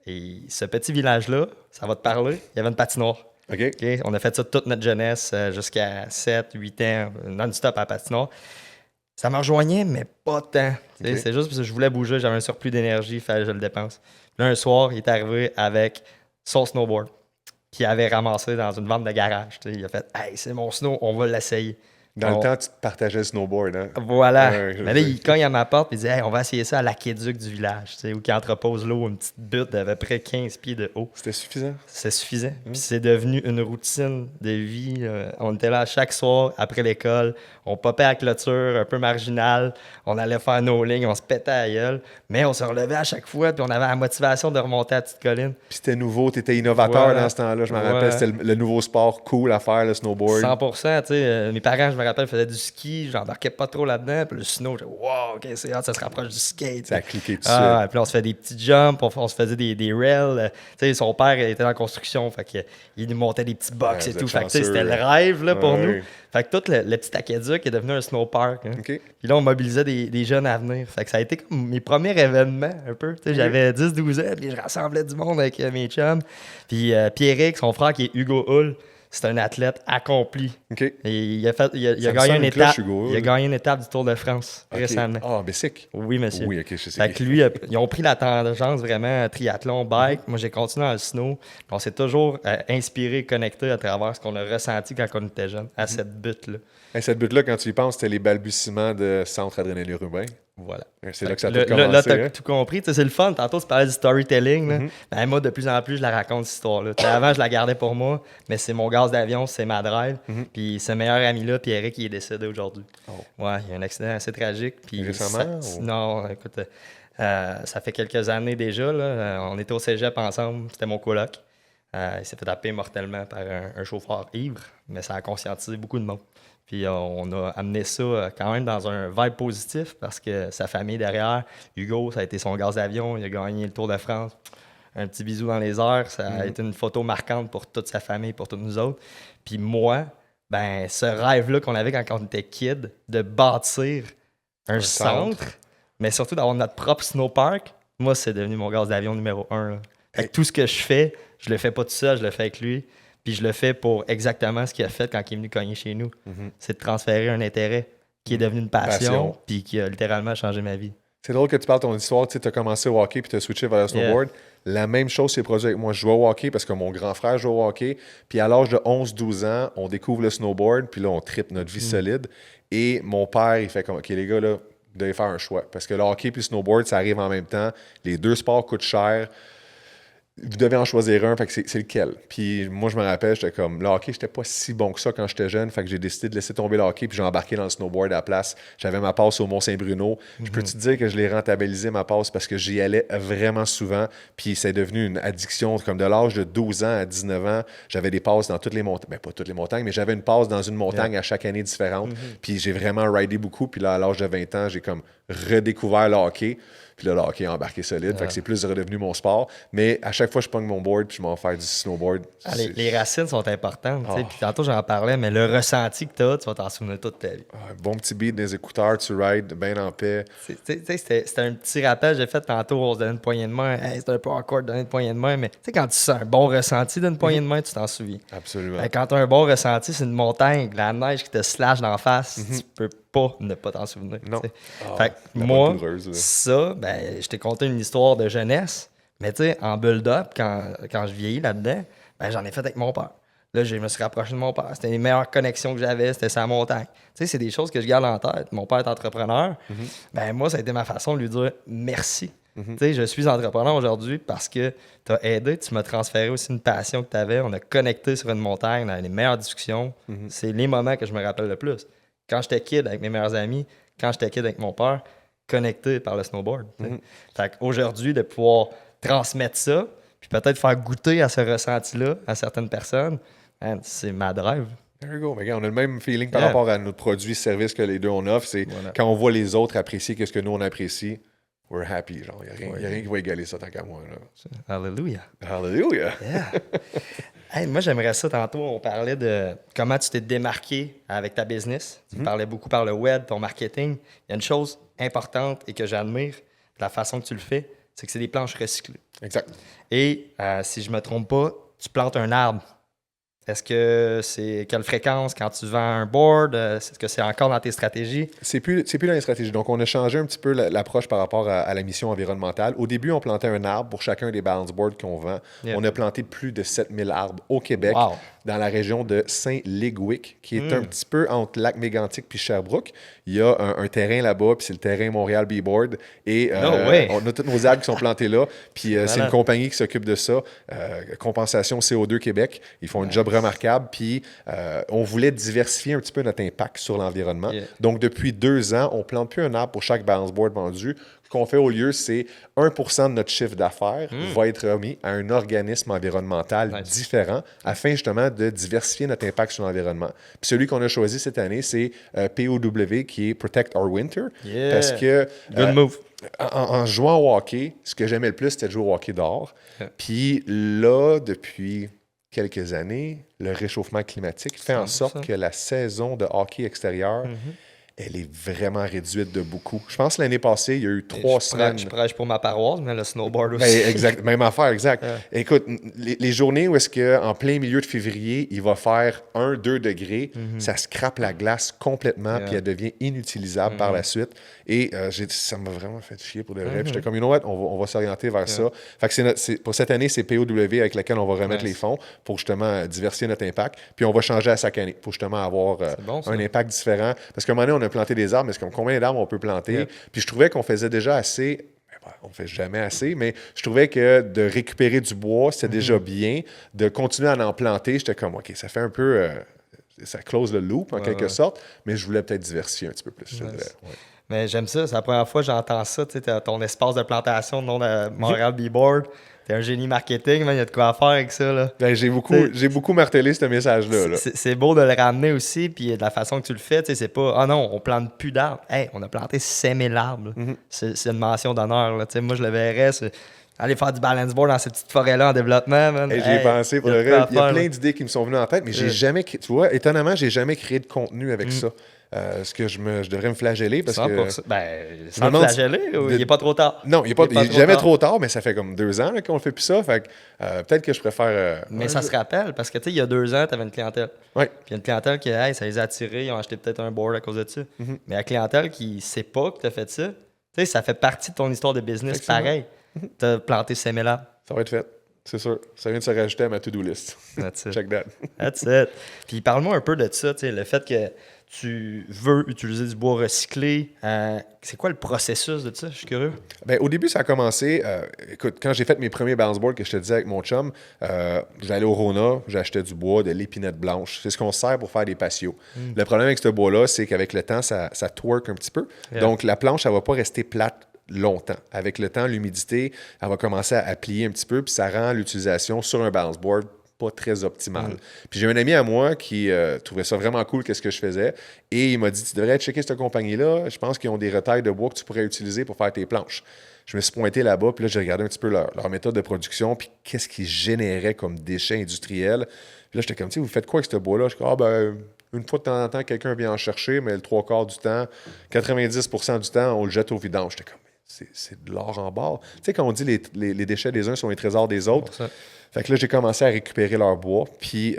Et ce petit village-là, ça va te parler, il y avait une patinoire. OK. OK? On a fait ça toute notre jeunesse, jusqu'à 7, 8 ans, non-stop à la patinoire. Ça me rejoignait, mais pas tant. OK. C'est juste parce que je voulais bouger, j'avais un surplus d'énergie, il fallait que je le dépense. Puis là, un soir, il est arrivé avec son snowboard qu'il avait ramassé dans une vente de garage. Tu sais, il a fait « Hey, c'est mon snow, on va l'essayer. » Dans le temps, tu te partageais le snowboard, hein? Voilà. Ouais, je Mais là, sais. il cogne à ma porte et il dit hey, on va essayer ça à l'aqueduc du village, tu sais, où il entrepose l'eau, une petite butte d'à peu près 15 pieds de haut. C'était suffisant? C'est suffisant. Puis c'est devenu une routine de vie. On était là chaque soir après l'école. On popait à la clôture, un peu marginal. On allait faire nos lignes, on se pétait à la gueule. Mais on se relevait à chaque fois, puis on avait la motivation de remonter à la petite colline. Puis c'était nouveau, tu étais innovateur Voilà. dans ce temps-là. Je me Voilà. rappelle, c'était le nouveau sport cool à faire, le snowboard. 100%, tu sais. Mes parents, je me rappelle, faisaient du ski. J'embarquais pas trop là-dedans. Puis le snow, j'ai wow, OK, c'est hot, ça se rapproche du skate. Ça a cliqué dessus. Ah, puis là, on se fait des petits jumps, on se faisait des rails. Tu sais, son père était dans la construction, fait que il nous montait des petits box Ouais, et vous tout. êtes Fait que tu sais, chanceux, c'était le là. rêve là, pour Ouais, nous. oui. Fait que tout le petit aqueduc est devenu un snowpark. Hein. OK. Puis là, on mobilisait des jeunes à venir. Fait que ça a été comme mes premiers événements, un peu. Tu sais, j'avais 10-12 ans, puis je rassemblais du monde avec mes chums. Puis Pierrick, son frère qui est Hugo Hull, c'est un athlète accompli. OK. Et il a Ça gagné me une sonne une étape. cloche, Hugo Hull. Il a gagné une étape du Tour de France OK. récemment. Ah, Bessic? Oui, monsieur. Oui, OK, je sais. Fait que lui, ils ont pris la tendance vraiment triathlon, bike. Moi, j'ai continué dans le snow. On s'est toujours inspiré, connecté à travers ce qu'on a ressenti quand on était jeune, à cette butte-là. Hey, cette butte-là, quand tu y penses, c'était les balbutiements de centre adrénaline urbain. Voilà. C'est là que ça a Là, tout commencé. là, t'as hein? tout compris. Tu sais, c'est le fun. Tantôt, tu parlais du storytelling. Là. Ben, moi, de plus en plus, je la raconte, cette histoire-là. Tu sais, avant, je la gardais pour moi, mais c'est mon gaz d'avion, c'est ma drive. Puis ce meilleur ami-là, Pierrick, il est décédé aujourd'hui. Oh. Ouais, il y a un accident assez tragique. Puis Récemment, ou? Non, écoute, ça fait quelques années déjà. Là. On était au cégep ensemble. C'était mon coloc. Il s'est fait taper mortellement par un chauffeur ivre, mais ça a conscientisé beaucoup de monde. Puis on a amené ça quand même dans un vibe positif parce que sa famille derrière, Hugo, ça a été son gaz d'avion, il a gagné le Tour de France. Un petit bisou dans les airs, ça a été une photo marquante pour toute sa famille, pour tous nous autres. Puis moi, ben ce rêve-là qu'on avait quand on était kid, de bâtir un centre, mais surtout d'avoir notre propre snowpark, moi, c'est devenu mon gaz d'avion numéro 1. Là. Fait que tout ce que je fais, je le fais pas tout seul, je le fais avec lui. Puis je le fais pour exactement ce qu'il a fait quand il est venu cogner chez nous. C'est de transférer un intérêt qui est devenu une passion, puis qui a littéralement changé ma vie. C'est drôle que tu parles de ton histoire. Tu as commencé au hockey puis tu as switché vers le snowboard. La même chose s'est produite avec moi. Je jouais au hockey parce que mon grand frère joue au hockey. Puis à l'âge de 11-12 ans, on découvre le snowboard. Puis là, on tripe notre vie solide. Et mon père, il fait comme, OK, les gars, là, vous devez faire un choix. Parce que le hockey puis le snowboard, ça arrive en même temps. Les deux sports coûtent cher. Vous devez en choisir un, fait que c'est lequel? Puis moi, je me rappelle, j'étais comme, le hockey, j'étais pas si bon que ça quand j'étais jeune, fait que j'ai décidé de laisser tomber le hockey, puis j'ai embarqué dans le snowboard à la place. J'avais ma passe au Mont-Saint-Bruno. Je peux te dire que je l'ai rentabilisé, ma passe, parce que j'y allais vraiment souvent, puis c'est devenu une addiction. Comme de l'âge de 12 ans à 19 ans, j'avais des passes dans toutes les montagnes, ben pas toutes les montagnes, mais j'avais une passe dans une montagne à chaque année différente, puis j'ai vraiment ridé beaucoup, puis là, à l'âge de 20 ans, j'ai comme redécouvert le hockey. Puis là, le hockey a embarqué solide. Fait que c'est plus redevenu mon sport. Mais à chaque fois, je pogne mon board puis je m'en vais faire du snowboard. Les racines sont importantes. Puis tantôt, j'en parlais, mais le ressenti que tu as, tu vas t'en souvenir toute ta vie. Bon petit beat des écouteurs, tu rides, bien en paix. C'était un petit rappel que j'ai fait tantôt. On se donnait une poignée de main. Hey, c'était un peu awkward de donner une poignée de main. Mais quand tu sens un bon ressenti d'une poignée de main, tu t'en souviens. Absolument. Quand tu as un bon ressenti, c'est une montagne, avec la neige qui te slash d'en face. Tu peux pas ne pas t'en souvenir. Non. Fait que moi, ça, ben, je t'ai conté une histoire de jeunesse, mais tu sais, en build-up, quand je vieillis là-dedans, ben, j'en ai fait avec mon père. Là, je me suis rapproché de mon père. C'était les meilleures connexions que j'avais, c'était sa montagne. Tu sais, c'est des choses que je garde en tête. Mon père est entrepreneur. Ben, moi, ça a été ma façon de lui dire merci. Tu sais, je suis entrepreneur aujourd'hui parce que tu as aidé, tu m'as transféré aussi une passion que tu avais. On a connecté sur une montagne dans les meilleures discussions. C'est les moments que je me rappelle le plus. Quand j'étais kid avec mes meilleurs amis, quand j'étais kid avec mon père, connecté par le snowboard. Fait qu'aujourd'hui, de pouvoir transmettre ça, puis peut-être faire goûter à ce ressenti-là à certaines personnes, man, c'est ma drive. There you go. Mais regarde, on a le même feeling par rapport à notre produit, service que les deux on offre. C'est quand on voit les autres apprécier ce que nous on apprécie, we're happy. Genre, il n'y a rien qui va égaler ça tant qu'à moi. Là. Hallelujah. Hallelujah. Yeah. Hey, moi, j'aimerais ça. Tantôt, on parlait de comment tu t'es démarqué avec ta business. Tu parlais beaucoup par le web, ton marketing. Il y a une chose importante et que j'admire de la façon que tu le fais, c'est que c'est des planches recyclées. Exact. Et si je ne me trompe pas, tu plantes un arbre. Est-ce que c'est quelle fréquence quand tu vends un board? Est-ce que c'est encore dans tes stratégies? C'est plus dans les stratégies. Donc, on a changé un petit peu l'approche par rapport à la mission environnementale. Au début, on plantait un arbre pour chacun des balance boards qu'on vend. On a planté plus de 7000 arbres au Québec, dans la région de Saint-Léguic, qui est un petit peu entre Lac-Mégantic puis Sherbrooke. Il y a un terrain là-bas, puis c'est le terrain Montréal B-Board. Et on a toutes nos arbres qui sont plantés là. Puis c'est une compagnie qui s'occupe de ça. Compensation CO2 Québec. Ils font un job remarquable. Puis on voulait diversifier un petit peu notre impact sur l'environnement. Donc, depuis 2 ans, on ne plante plus un arbre pour chaque balance board vendu. Ce qu'on fait au lieu, c'est 1% de notre chiffre d'affaires va être remis à un organisme environnemental différent afin justement de diversifier notre impact sur l'environnement. Puis celui qu'on a choisi cette année, c'est POW, qui est Protect Our Winter. Parce que Good move. En jouant au hockey, ce que j'aimais le plus, c'était de jouer au hockey dehors. Puis là, depuis quelques années, le réchauffement climatique fait en sorte que la saison de hockey extérieur elle est vraiment réduite de beaucoup. Je pense que l'année passée, il y a eu 3 semaines. Je prêche pour ma paroisse, mais le snowboard aussi. Ben, exact, même affaire, exact. Écoute, les journées où est-ce qu'en plein milieu de février, il va faire 1-2 degrés, ça scrape la glace complètement, puis elle devient inutilisable par la suite. Et ça m'a vraiment fait chier pour de vrai. Puis j'étais comme, you know what, on va s'orienter vers ça. Fait que pour cette année, c'est POW avec laquelle on va remettre les fonds pour justement diversifier notre impact. Puis on va changer à chaque année pour justement avoir un impact différent. Parce qu'à un moment donné, on a a planté des arbres, mais c'est comme combien d'arbres on peut planter? Yeah. Puis je trouvais qu'on faisait déjà assez. On fait jamais assez, mais je trouvais que de récupérer du bois, c'était déjà bien. De continuer à en planter, j'étais comme, OK, ça fait un peu... ça close le loop, en quelque sorte, mais je voulais peut-être diversifier un petit peu plus, je dirais. Ouais. Mais j'aime ça. C'est la première fois que j'entends ça. Tu sais, ton espace de plantation, nom de Montréal B-Board. T'es un génie marketing, il y a de quoi faire avec ça. Là. Ben, j'ai beaucoup martelé ce message-là. Là. C'est beau de le ramener aussi, puis de la façon que tu le fais, tu sais, c'est pas « Ah non, on plante plus d'arbres. Hey, on a planté 5000 arbres. C'est une mention d'honneur. Là. Tu sais, moi, je le verrais, aller faire du balance board dans cette petite forêt-là en développement. Man. Hey, j'y ai pensé pour le reste. Il y a plein d'idées qui me sont venues en tête, mais j'ai jamais créé, tu vois, étonnamment, j'ai jamais créé de contenu avec ça. Est-ce que je devrais me flageller parce 100%. que... Sans flageller, il n'est pas trop tard. Non, il n'est jamais trop tard, mais ça fait comme 2 ans là, qu'on ne fait plus ça. Fait que, peut-être que je préfère... mais ça se rappelle, parce que tu sais, il y a 2 ans, tu avais une clientèle. Oui. Puis il y a une clientèle qui, hey, ça les a attirés, ils ont acheté peut-être un board à cause de ça. Mais la clientèle qui ne sait pas que tu as fait ça, tu sais, ça fait partie de ton histoire de business pareil. Tu as planté 5000 arbres. Ça va être fait. C'est sûr. Ça vient de se rajouter à ma to-do list. That's it. Check that. That's it. Puis parle-moi un peu de ça, tu sais, le fait que tu veux utiliser du bois recyclé. C'est quoi le processus de ça? Je suis curieux. Ben, au début, ça a commencé. Écoute, quand j'ai fait mes premiers balance boards que je te disais avec mon chum, j'allais au Rona, j'achetais du bois, de l'épinette blanche. C'est ce qu'on sert pour faire des patios. Le problème avec ce bois-là, c'est qu'avec le temps, ça twerk un petit peu. Yeah. Donc, la planche, elle ne va pas rester plate longtemps. Avec le temps, l'humidité, elle va commencer à plier un petit peu, puis ça rend l'utilisation sur un balance board pas très optimal. Puis j'ai un ami à moi qui trouvait ça vraiment cool qu'est-ce que je faisais et il m'a dit, tu devrais checker cette compagnie-là, je pense qu'ils ont des retails de bois que tu pourrais utiliser pour faire tes planches. Je me suis pointé là-bas, puis là, j'ai regardé un petit peu leur méthode de production, puis qu'est-ce qu'ils généraient comme déchets industriels. Puis là, j'étais comme, tu sais, vous faites quoi avec ce bois-là? Je dis, une fois de temps en temps, quelqu'un vient en chercher, mais le 3/4 du temps, 90% du temps, on le jette au vidange. J'étais comme, c'est de l'or en barre. Tu sais, quand on dit les déchets des uns sont les trésors des autres, fait que là, j'ai commencé à récupérer leur bois, puis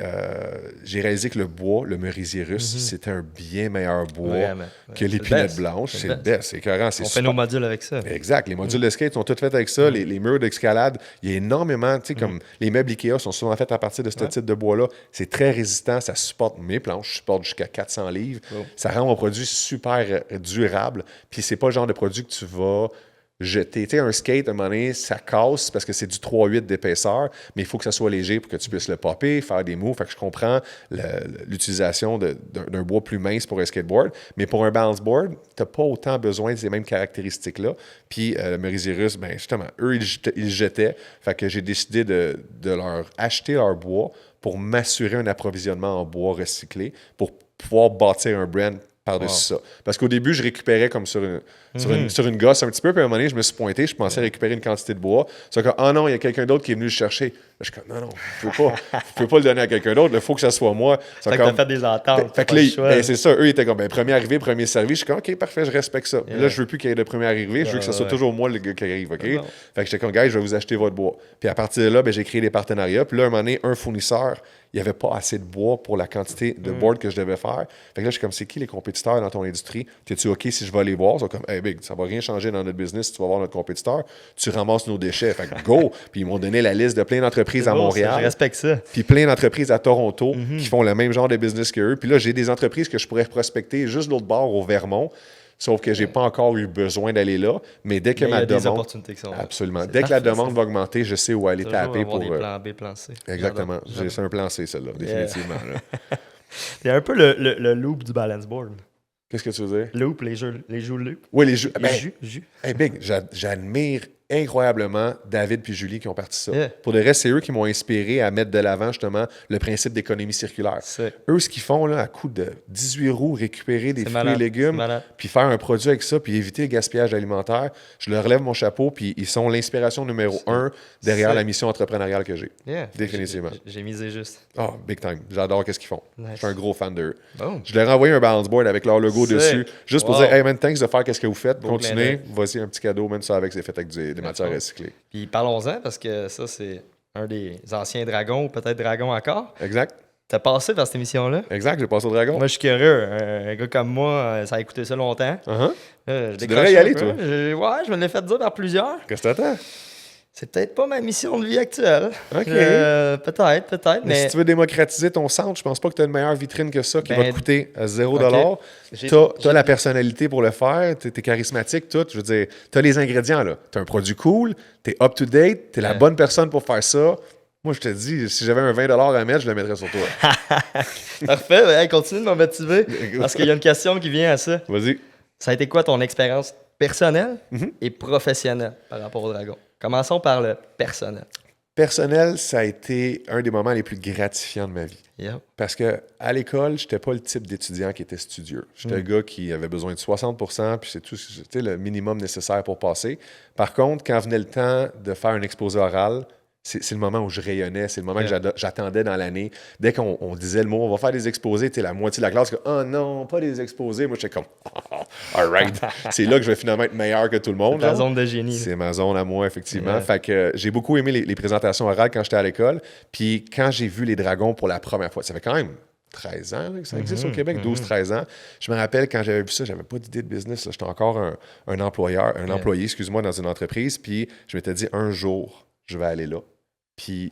j'ai réalisé que le bois, le merisier russe, c'était un bien meilleur bois que l'épinette blanche. C'est le best, c'est écœurant. On fait nos modules avec ça. Exact. Les modules de skate sont tous faits avec ça. Les murs d'escalade, il y a énormément, tu sais, comme les meubles Ikea sont souvent faits à partir de ce type de bois-là. C'est très résistant, ça supporte mes planches, supporte jusqu'à 400 livres. Ça rend mon produit super durable, puis c'est pas le genre de produit que tu vas jeter. Tu sais, un skate, à un moment donné, ça casse parce que c'est du 3,8 d'épaisseur, mais il faut que ça soit léger pour que tu puisses le popper, faire des moves. Fait que je comprends l'utilisation d'un bois plus mince pour un skateboard, mais pour un balance board, tu n'as pas autant besoin de ces mêmes caractéristiques-là. Puis le merisier russe, ben justement, eux, ils jetaient. Fait que j'ai décidé de leur acheter leur bois pour m'assurer un approvisionnement en bois recyclé pour pouvoir bâtir un brand par-dessus ça. Parce qu'au début, je récupérais comme sur une gosse un petit peu, puis à un moment donné, je me suis pointé, je pensais récupérer une quantité de bois. C'est que, non, il y a quelqu'un d'autre qui est venu le chercher. Là, je suis comme, non, je peux pas le donner à quelqu'un d'autre, il faut que ça soit moi. Fait que t'as fait des ententes. Fait que là, c'est ça, eux, ils étaient comme, premier arrivé, premier servi. Je suis comme, OK, parfait, je respecte ça. Là, je veux plus qu'il y ait de premier arrivé, je veux que ce soit toujours moi le gars qui arrive, OK? Fait que j'étais comme, gars, je vais vous acheter votre bois. Puis à partir de là, j'ai créé des partenariats. Puis là, à un moment donné, un fournisseur, il n'y avait pas assez de bois pour la quantité de board que je devais faire. Fait que là, je suis comme, c'est qui les compétiteurs dans ton industrie? T'es-tu OK si je vais les voir? Ils sont comme, hey, big, ça va rien changer dans notre business si tu vas voir notre compétiteur. Tu ramasses nos déchets. Fait que go! Puis ils m'ont donné la liste de plein d'entreprises à Montréal. Je respecte ça. Puis plein d'entreprises à Toronto qui font le même genre de business qu'eux. Puis là, j'ai des entreprises que je pourrais prospecter juste de l'autre bord au Vermont. Sauf que j'ai pas encore eu besoin d'aller là. Mais dès que ma demande. Des opportunités qui sont là. Absolument. Dès que la demande va augmenter, je sais où aller taper pour. Des plans B, plans C. Exactement. C'est un plan C, celle-là, définitivement. Il y a un peu le loop du balance board. Qu'est-ce que tu veux dire? Loop, les jeux loop. Oui, les jeux. Jus. Hey, big, j'admire incroyablement David puis Julie qui ont parti ça. Yeah. Pour le reste, c'est eux qui m'ont inspiré à mettre de l'avant justement le principe d'économie circulaire. Eux, ce qu'ils font là, à coup de 18 roues, récupérer des fruits et légumes, puis faire un produit avec ça, puis éviter le gaspillage alimentaire, je leur lève mon chapeau, puis ils sont l'inspiration numéro 1 derrière la mission entrepreneuriale que j'ai. Yeah. Définitivement. J'ai misé juste. Ah, big time. J'adore qu'est-ce qu'ils font. Nice. Je suis un gros fan d'eux. Bon. Je leur ai envoyé un balance board avec leur logo dessus, juste pour dire, hey man, thanks de faire qu'est-ce que vous faites. Continuez, voici un petit cadeau, même ça avec, c'est fait avec des matières recyclées. Puis parlons-en, parce que ça, c'est un des anciens dragons, ou peut-être dragon encore. Exact. T'as passé par cette émission-là? Exact, j'ai passé au dragon. Moi, je suis curieux. Un gars comme moi, ça a écouté ça longtemps. Tu devrais y aller, toi. Ouais, je me l'ai fait dire par plusieurs. Qu'est-ce que t'attends? C'est peut-être pas ma mission de vie actuelle. OK. Peut-être, Mais si tu veux démocratiser ton centre, je pense pas que tu as une meilleure vitrine que ça qui va te coûter $0. Tu as la personnalité pour le faire, tu es charismatique, tout. Je veux dire, tu as les ingrédients, là. Tu as un produit cool, tu es up-to-date, tu es la bonne personne pour faire ça. Moi, je te dis, si j'avais un 20$ à mettre, je le mettrais sur toi. Parfait, hey, continue de me motiver parce qu'il y a une question qui vient à ça. Vas-y. Ça a été quoi ton expérience personnelle et professionnelle par rapport au dragon? Commençons par le personnel. Personnel, ça a été un des moments les plus gratifiants de ma vie. Yep. Parce que à l'école, je n'étais pas le type d'étudiant qui était studieux. J'étais un gars qui avait besoin de 60%, puis c'est tout le minimum nécessaire pour passer. Par contre, quand venait le temps de faire un exposé oral, c'est le moment où je rayonnais, c'est le moment que j'attendais dans l'année. Dès qu'on disait le mot, on va faire des exposés, la moitié de la classe, oh non, pas des exposés. Moi, j'étais comme, all right. C'est là que je vais finalement être meilleur que tout le monde. C'est ta zone de génie. C'est ma zone à moi, effectivement. Fait que j'ai beaucoup aimé les présentations orales quand j'étais à l'école. Puis quand j'ai vu les dragons pour la première fois, ça fait quand même 13 ans là, que ça existe au Québec, 12-13 ans. Je me rappelle quand j'avais vu ça, j'avais pas d'idée de business. J'étais encore un employé, excuse-moi, dans une entreprise. Puis je m'étais dit, un jour, je vais aller là. Puis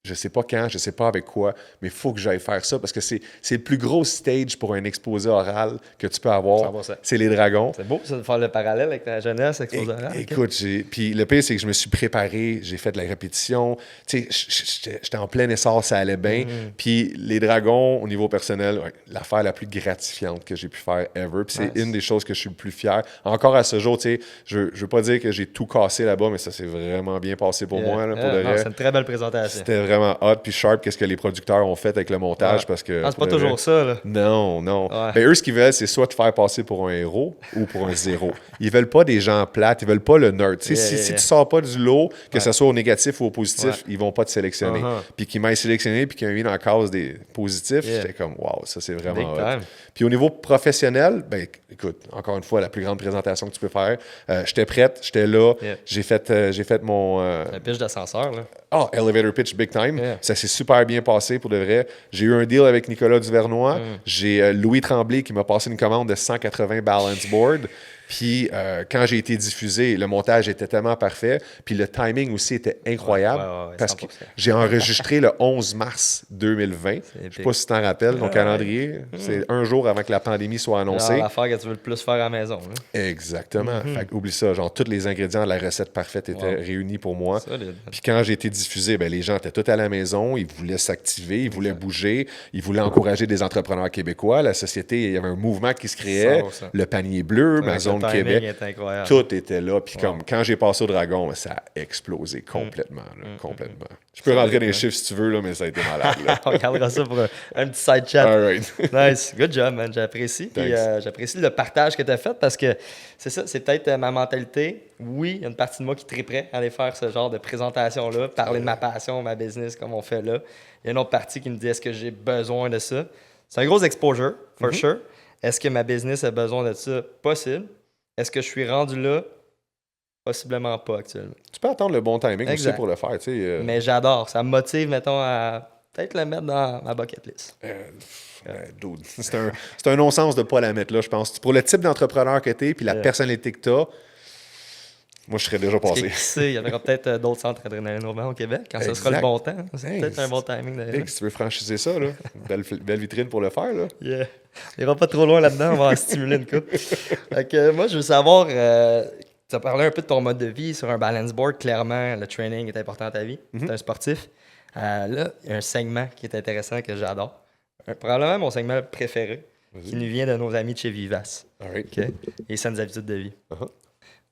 je sais pas quand, je sais pas avec quoi, mais il faut que j'aille faire ça parce que c'est le plus gros stage pour un exposé oral que tu peux avoir. C'est les dragons. C'est beau ça de faire le parallèle avec ta jeunesse, exposé oral. Écoute, puis le pire, c'est que je me suis préparé, j'ai fait de la répétition. Tu sais, j'étais en plein essor, ça allait bien. Puis les dragons, au niveau personnel, l'affaire la plus gratifiante que j'ai pu faire ever. Puis c'est une des choses que je suis le plus fier. encore à ce jour, tu sais, je veux pas dire que j'ai tout cassé là-bas, mais ça s'est vraiment bien passé pour moi. Là, pour de vrai. C'est une très belle présentation. C'était vraiment hot, puis sharp, qu'est-ce que les producteurs ont fait avec le montage, parce que... c'est pas toujours ça, là. Non. Mais eux, ce qu'ils veulent, c'est soit te faire passer pour un héros ou pour un zéro. Ils veulent pas des gens plates, ils veulent pas le nerd. Si tu sors pas du lot, que ce soit au négatif ou au positif, ils vont pas te sélectionner. Puis qu'ils m'aient sélectionné, puis qu'ils m'aient mis dans la case des positifs, j'étais comme, wow, ça c'est vraiment hot. Puis au niveau professionnel, ben écoute, encore une fois, la plus grande présentation que tu peux faire, j'étais prête, j'étais là, j'ai fait mon... La pitch d'ascenseur, là. Elevator pitch big time. Ça s'est super bien passé pour de vrai. J'ai eu un deal avec Nicolas Duvernois. J'ai Louis Tremblay qui m'a passé une commande de 180 balance board. Puis quand j'ai été diffusé, le montage était tellement parfait. Puis le timing aussi était incroyable. Parce que j'ai enregistré le 11 mars 2020. Je ne sais pas si tu t'en rappelles, mon calendrier. C'est un jour avant que la pandémie soit annoncée. L'affaire que tu veux le plus faire à la maison. Là. Exactement. Fait que, oublie ça. Genre, tous les ingrédients de la recette parfaite étaient réunis pour moi. Puis quand j'ai été diffusé, ben, les gens étaient tous à la maison. Ils voulaient s'activer, ils voulaient bouger, ils voulaient encourager des entrepreneurs québécois. La société, il y avait un mouvement qui se créait. 100%. Le panier bleu, ma zone Québec, tout était là. Puis comme quand j'ai passé au dragon, ça a explosé complètement. Complètement. Je peux rentrer dans les chiffres si tu veux, là, mais ça a été malade. Là. On regardera ça pour un petit side chat. All right. Nice. Good job, man. J'apprécie. Puis j'apprécie le partage que tu as fait parce que c'est ça, c'est peut-être ma mentalité. Oui, il y a une partie de moi qui triperait à aller faire ce genre de présentation-là, parler de ma passion, ma business comme on fait là. Il y a une autre partie qui me dit est-ce que j'ai besoin de ça? C'est un gros exposure, for sure. Est-ce que ma business a besoin de ça? Possible. Est-ce que je suis rendu là? Possiblement pas actuellement. Tu peux attendre le bon timing aussi pour le faire. Tu sais, Mais j'adore. Ça me motive, mettons, à peut-être le mettre dans ma bucket list. Dude, c'est un non-sens de ne pas la mettre là, je pense. Pour le type d'entrepreneur que tu es puis la personnalité que tu as, moi, je serais déjà passé. Il y aura peut-être d'autres centres d'adrénaline au Québec quand ce sera le bon temps. C'est peut-être un bon timing. Si tu veux franchiser ça, là, belle vitrine pour le faire. Là. Yeah. On n'ira pas trop loin là-dedans, on va en stimuler une coupe. Moi, je veux savoir, tu as parlé un peu de ton mode de vie sur un balance board. Clairement, le training est important dans ta vie. Tu es un sportif. Là, il y a un segment qui est intéressant que j'adore. Probablement mon segment préféré, qui nous vient de nos amis de chez Vivas. Right. Okay? Les saines habitudes de vie.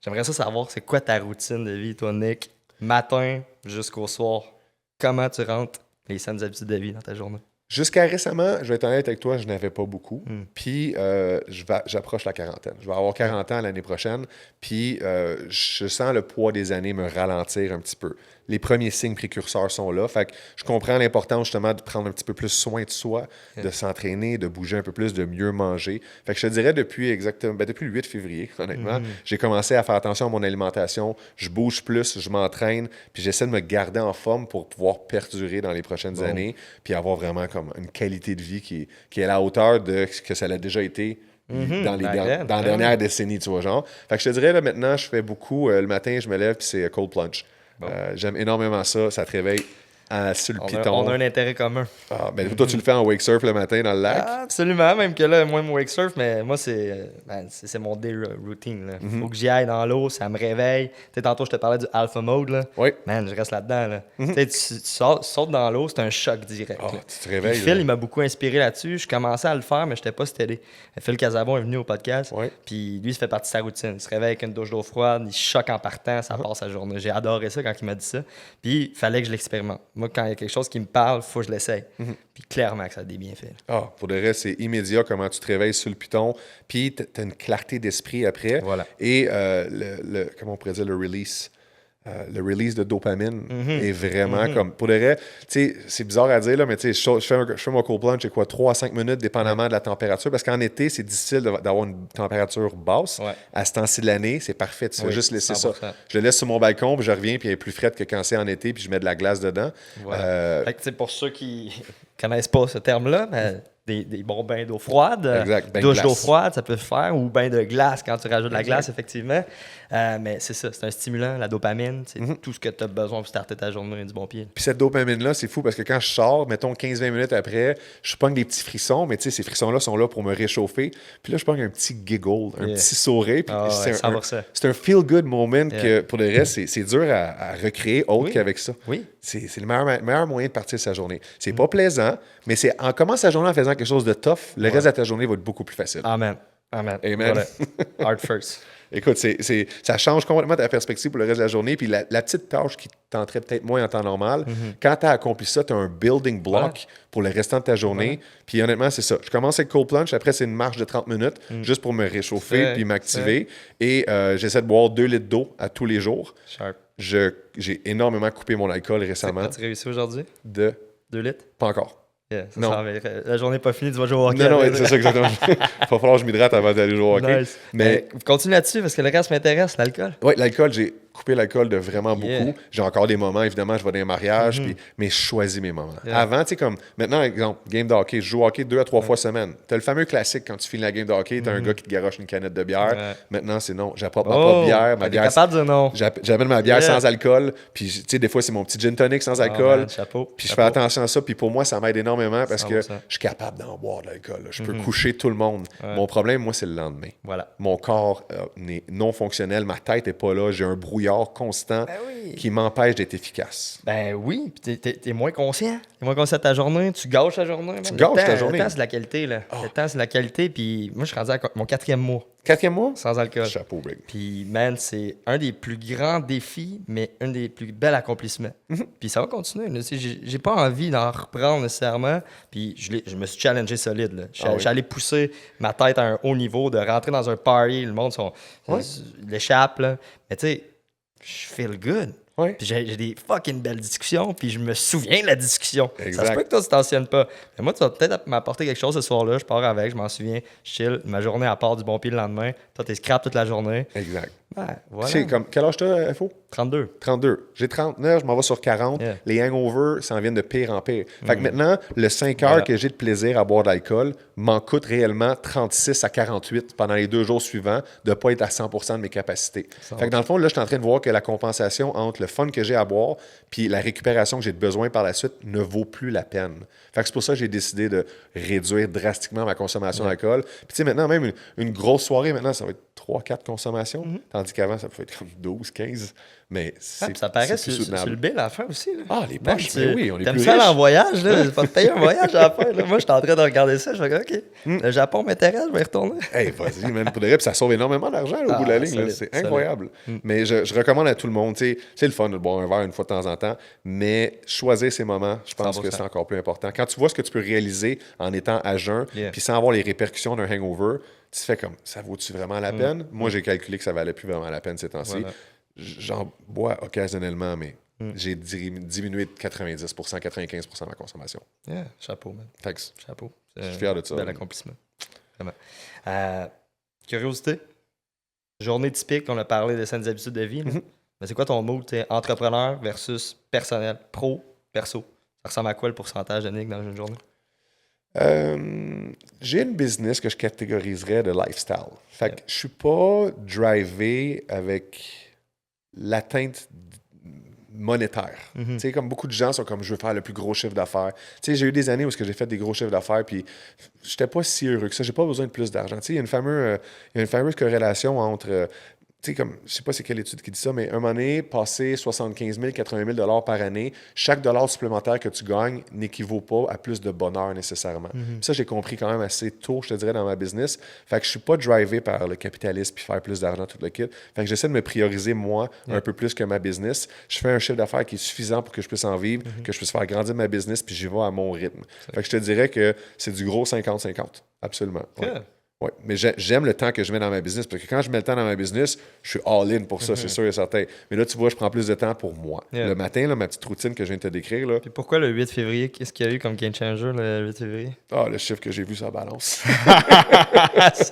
J'aimerais ça savoir, c'est quoi ta routine de vie, toi, Nick, matin jusqu'au soir? Comment tu rentres les saines habitudes de vie dans ta journée? Jusqu'à récemment, je vais être honnête avec toi, je n'avais pas beaucoup. Puis, j'approche la quarantaine. Je vais avoir 40 ans l'année prochaine. Puis, je sens le poids des années me ralentir un petit peu. Les premiers signes précurseurs sont là. Fait que je comprends l'importance justement de prendre un petit peu plus soin de soi, de s'entraîner, de bouger un peu plus, de mieux manger. Fait que je te dirais depuis le 8 février, honnêtement, j'ai commencé à faire attention à mon alimentation. Je bouge plus, je m'entraîne, puis j'essaie de me garder en forme pour pouvoir perdurer dans les prochaines années, puis avoir vraiment comme une qualité de vie qui est à la hauteur de ce que ça l'a déjà été dans la dernière décennie, tu vois, genre. Fait que je te dirais, là, maintenant, je fais beaucoup, le matin, je me lève, puis c'est cold plunge. Bon. J'aime énormément ça. Ça te réveille sur le piton. On a un intérêt commun. Ah, ben, toi, tu le fais en wake surf le matin dans le lac? Ah, absolument, même que là, moi, mon wake surf, mais moi, c'est mon day routine. Là. Faut que j'y aille dans l'eau, ça me réveille. Tu sais, tantôt, je te parlais du alpha mode. Là. Oui. Man, je reste là-dedans. Là. Tu sais, tu sautes dans l'eau, c'est un choc direct. Oh, là. tu te réveilles. Puis Phil, il m'a beaucoup inspiré là-dessus. Je commençais à le faire, mais je n'étais pas steady. Phil Casabon est venu au podcast. Ouais. Puis lui, ça fait partie de sa routine. Il se réveille avec une douche d'eau froide, il choque en partant, ça passe sa journée. J'ai adoré ça quand il m'a dit ça. Puis il fallait que je l'expérimente. Moi, quand il y a quelque chose qui me parle, il faut que je l'essaye. Puis clairement que ça a des bienfaits. Ah, pour de vrai, c'est immédiat comment tu te réveilles sur le piton. Puis tu as une clarté d'esprit après. Voilà. Et comment on pourrait dire, le release. Le release de dopamine est vraiment comme. Pour de vrai, tu sais, c'est bizarre à dire, là, mais tu sais, je fais mon cold plunge, c'est quoi, 3 à 5 minutes, dépendamment de la température. Parce qu'en été, c'est difficile d'avoir une température basse. Ouais. À ce temps-ci de l'année, c'est parfait. Tu fais juste laisser 100%. ça. Je le laisse sur mon balcon, puis je reviens, puis elle est plus frette que quand c'est en été, puis je mets de la glace dedans. Voilà. Fait que, tu sais, pour ceux qui connaissent pas ce terme-là, ben, des bons bains d'eau froide, Exact, bain de douche d'eau glace. froide, ça peut se faire, ou bain de glace quand tu rajoutes de la glace, effectivement. Mais c'est ça, c'est un stimulant, la dopamine, c'est tout ce que tu as besoin pour starter ta journée du bon pied. Puis cette dopamine-là, c'est fou parce que quand je sors, mettons 15-20 minutes après, je pogne des petits frissons, mais tu sais, ces frissons-là sont là pour me réchauffer. Puis là, je pogne un petit giggle, un petit sourire. Puis Ah ouais, 100%. c'est un feel-good moment que, pour le reste, c'est dur à recréer autre Oui. qu'avec ça. Oui. C'est le meilleur moyen de partir sa journée. C'est pas plaisant, mais c'est en commençant sa journée en faisant quelque chose de tough, le reste de ta journée va être beaucoup plus facile. Amen. Amen. Amen. Voilà. Heart first. Écoute, ça change complètement ta perspective pour le reste de la journée. Puis la petite tâche qui tenterait peut-être moins en temps normal, quand tu as accompli ça, tu as un building block pour le restant de ta journée. Puis honnêtement, c'est ça. Je commence avec cold plunge. Après, c'est une marche de 30 minutes juste pour me réchauffer puis m'activer. Et j'essaie de boire 2 litres d'eau à tous les jours. Sharp. J'ai énormément coupé mon alcool récemment. As-tu réussi aujourd'hui? 2 litres? Pas encore. Yeah, ça Non. s'en va. La journée n'est pas finie, tu vas jouer au hockey. Non, après. c'est ça exactement. Il va falloir que je m'hydrate avant d'aller jouer au hockey. Nice. Mais Continue là-dessus parce que le reste m'intéresse, l'alcool. oui, l'alcool, j'ai coupé l'alcool de vraiment Yeah. beaucoup. J'ai encore des moments, évidemment, je vais dans les mariages, mais je choisis mes moments. Yeah. Avant, tu sais, comme maintenant, exemple, game de hockey, je joue au hockey 2 à 3 fois semaine. Tu as le fameux classique quand tu finis la game de hockey, tu as un gars qui te garoche une canette de bière. Ouais. Maintenant, c'est non, j'apporte ma propre bière. Ma t'es bière, capable de dire non. j'amène ma bière Yeah. sans alcool. Puis, tu sais, des fois, c'est mon petit gin tonic sans alcool. Man, chapeau. Puis je fais attention à ça. Puis pour moi, ça m'aide énormément parce que 100%. je suis capable d'en boire de l'alcool. Là. Je peux coucher tout le monde. Mon problème, moi, c'est le lendemain. Voilà. Mon corps est non fonctionnel, ma tête n'est pas là, j'ai un brouillard constant qui m'empêche d'être efficace. Ben oui, puis t'es moins conscient. T'es moins conscient de ta journée, tu gâches ta journée. Man. gâches Le temps- ta journée. Le temps, c'est de la qualité, là. Le temps, c'est de la qualité, puis moi, je suis rendu à mon 4e mois 4e mois? sans alcool. Chapeau, Brig. Puis, man, c'est un des plus grands défis, mais un des plus bels accomplissements. Puis ça va continuer. Là. J'ai pas envie d'en reprendre nécessairement. Puis je me suis challengé solide. Là. Je suis allé pousser ma tête à un haut niveau, de rentrer dans un party. Le monde l'échappe. Là. Mais tu sais, je feel good. Ouais. Puis j'ai des fucking belles discussions, puis je me souviens de la discussion. Exact. Ça se peut que toi, tu t'en souviennes pas. Mais moi, tu vas peut-être m'apporter quelque chose ce soir-là. Je pars avec, je m'en souviens, je chill. Ma journée, à part du bon pied le lendemain. Toi, t'es scrap toute la journée. Exact. Ben, voilà. Tu sais, comme, quel âge t'as, FO? 32. 32. J'ai 39, je m'en vais sur 40. Yeah. Les hangovers s'en viennent de pire en pire. Fait que maintenant, le 5 heures Voilà. que j'ai de plaisir à boire de l'alcool m'en coûte réellement 36 à 48 pendant les 2 jours suivants de ne pas être à 100% de mes capacités. Fait que dans le fond, là, je suis en train de voir que la compensation entre le fun que j'ai à boire puis la récupération que j'ai de besoin par la suite ne vaut plus la peine. Fait que c'est pour ça que j'ai décidé de réduire drastiquement ma consommation d'alcool. Puis tu sais, maintenant, même une grosse soirée, maintenant, ça va être 3-4 consommations, tandis qu'avant, ça pouvait être comme 12, 15. Mais c'est Ça paraît c'est plus sur soutenable. le bill à la fin aussi. Là. Ah, les Même poches, si ben oui, on est t'aimes plus ça aller riches. en voyage, là, c'est pas te payer un voyage à la fin. Là. Moi, je suis en train de regarder ça, je fais OK, le Japon m'intéresse, je vais y retourner. Hey, vas-y, man, pour de vrai, puis ça sauve énormément d'argent là, au bout de la ligne. Là. solide, C'est solide. incroyable. Mais je recommande à tout le monde, tu sais, c'est le fun de boire un verre une fois de temps en temps, mais choisir ces moments, je pense 100%. que c'est encore plus important. Quand tu vois ce que tu peux réaliser en étant à jeun, Yeah. puis sans avoir les répercussions d'un hangover, tu te fais comme, ça vaut-tu vraiment la peine? Moi, j'ai calculé que ça valait plus vraiment la peine ces temps-ci. Voilà. J'en bois occasionnellement, mais j'ai diminué de 90%, 95% ma consommation. Yeah, chapeau, man. Thanks. Chapeau. Je suis fier de ça. Bel accomplissement. Vraiment. Curiosité. Journée typique, on a parlé de saines habitudes de vie. là. Mais c'est quoi ton mood, t'es entrepreneur versus personnel, pro, perso? Ça ressemble à quoi le pourcentage de Nick dans une journée? J'ai une business que je catégoriserais de lifestyle. Fait que je suis pas drivé avec l'atteinte monétaire. Tu sais, comme beaucoup de gens sont comme, je veux faire le plus gros chiffre d'affaires. Tu sais, j'ai eu des années où j'ai fait des gros chiffres d'affaires, puis j'étais pas si heureux que ça. J'ai pas besoin de plus d'argent. Tu sais, il y a une fameuse corrélation entre... tu sais, comme, je sais pas c'est quelle étude qui dit ça, mais un moment donné, passer 75 000, 80 000 par année, chaque dollar supplémentaire que tu gagnes n'équivaut pas à plus de bonheur nécessairement. Puis ça, j'ai compris quand même assez tôt, je te dirais, dans ma business. Fait que je suis pas drivé par le capitalisme puis faire plus d'argent, tout le kit. Fait que j'essaie de me prioriser, moi, un peu plus que ma business. Je fais un chiffre d'affaires qui est suffisant pour que je puisse en vivre, que je puisse faire grandir ma business, puis j'y vais à mon rythme. Fait que je te dirais que c'est du gros 50-50. Absolument. Ouais. Oui, mais j'aime le temps que je mets dans ma business parce que quand je mets le temps dans ma business, je suis all-in pour ça, c'est sûr et certain. Mais là, tu vois, je prends plus de temps pour moi. Le matin, là, ma petite routine que je viens de te décrire. Là, Puis pourquoi le 8 février? Qu'est-ce qu'il y a eu comme game changer le 8 février? le chiffre que j'ai vu sur la balance.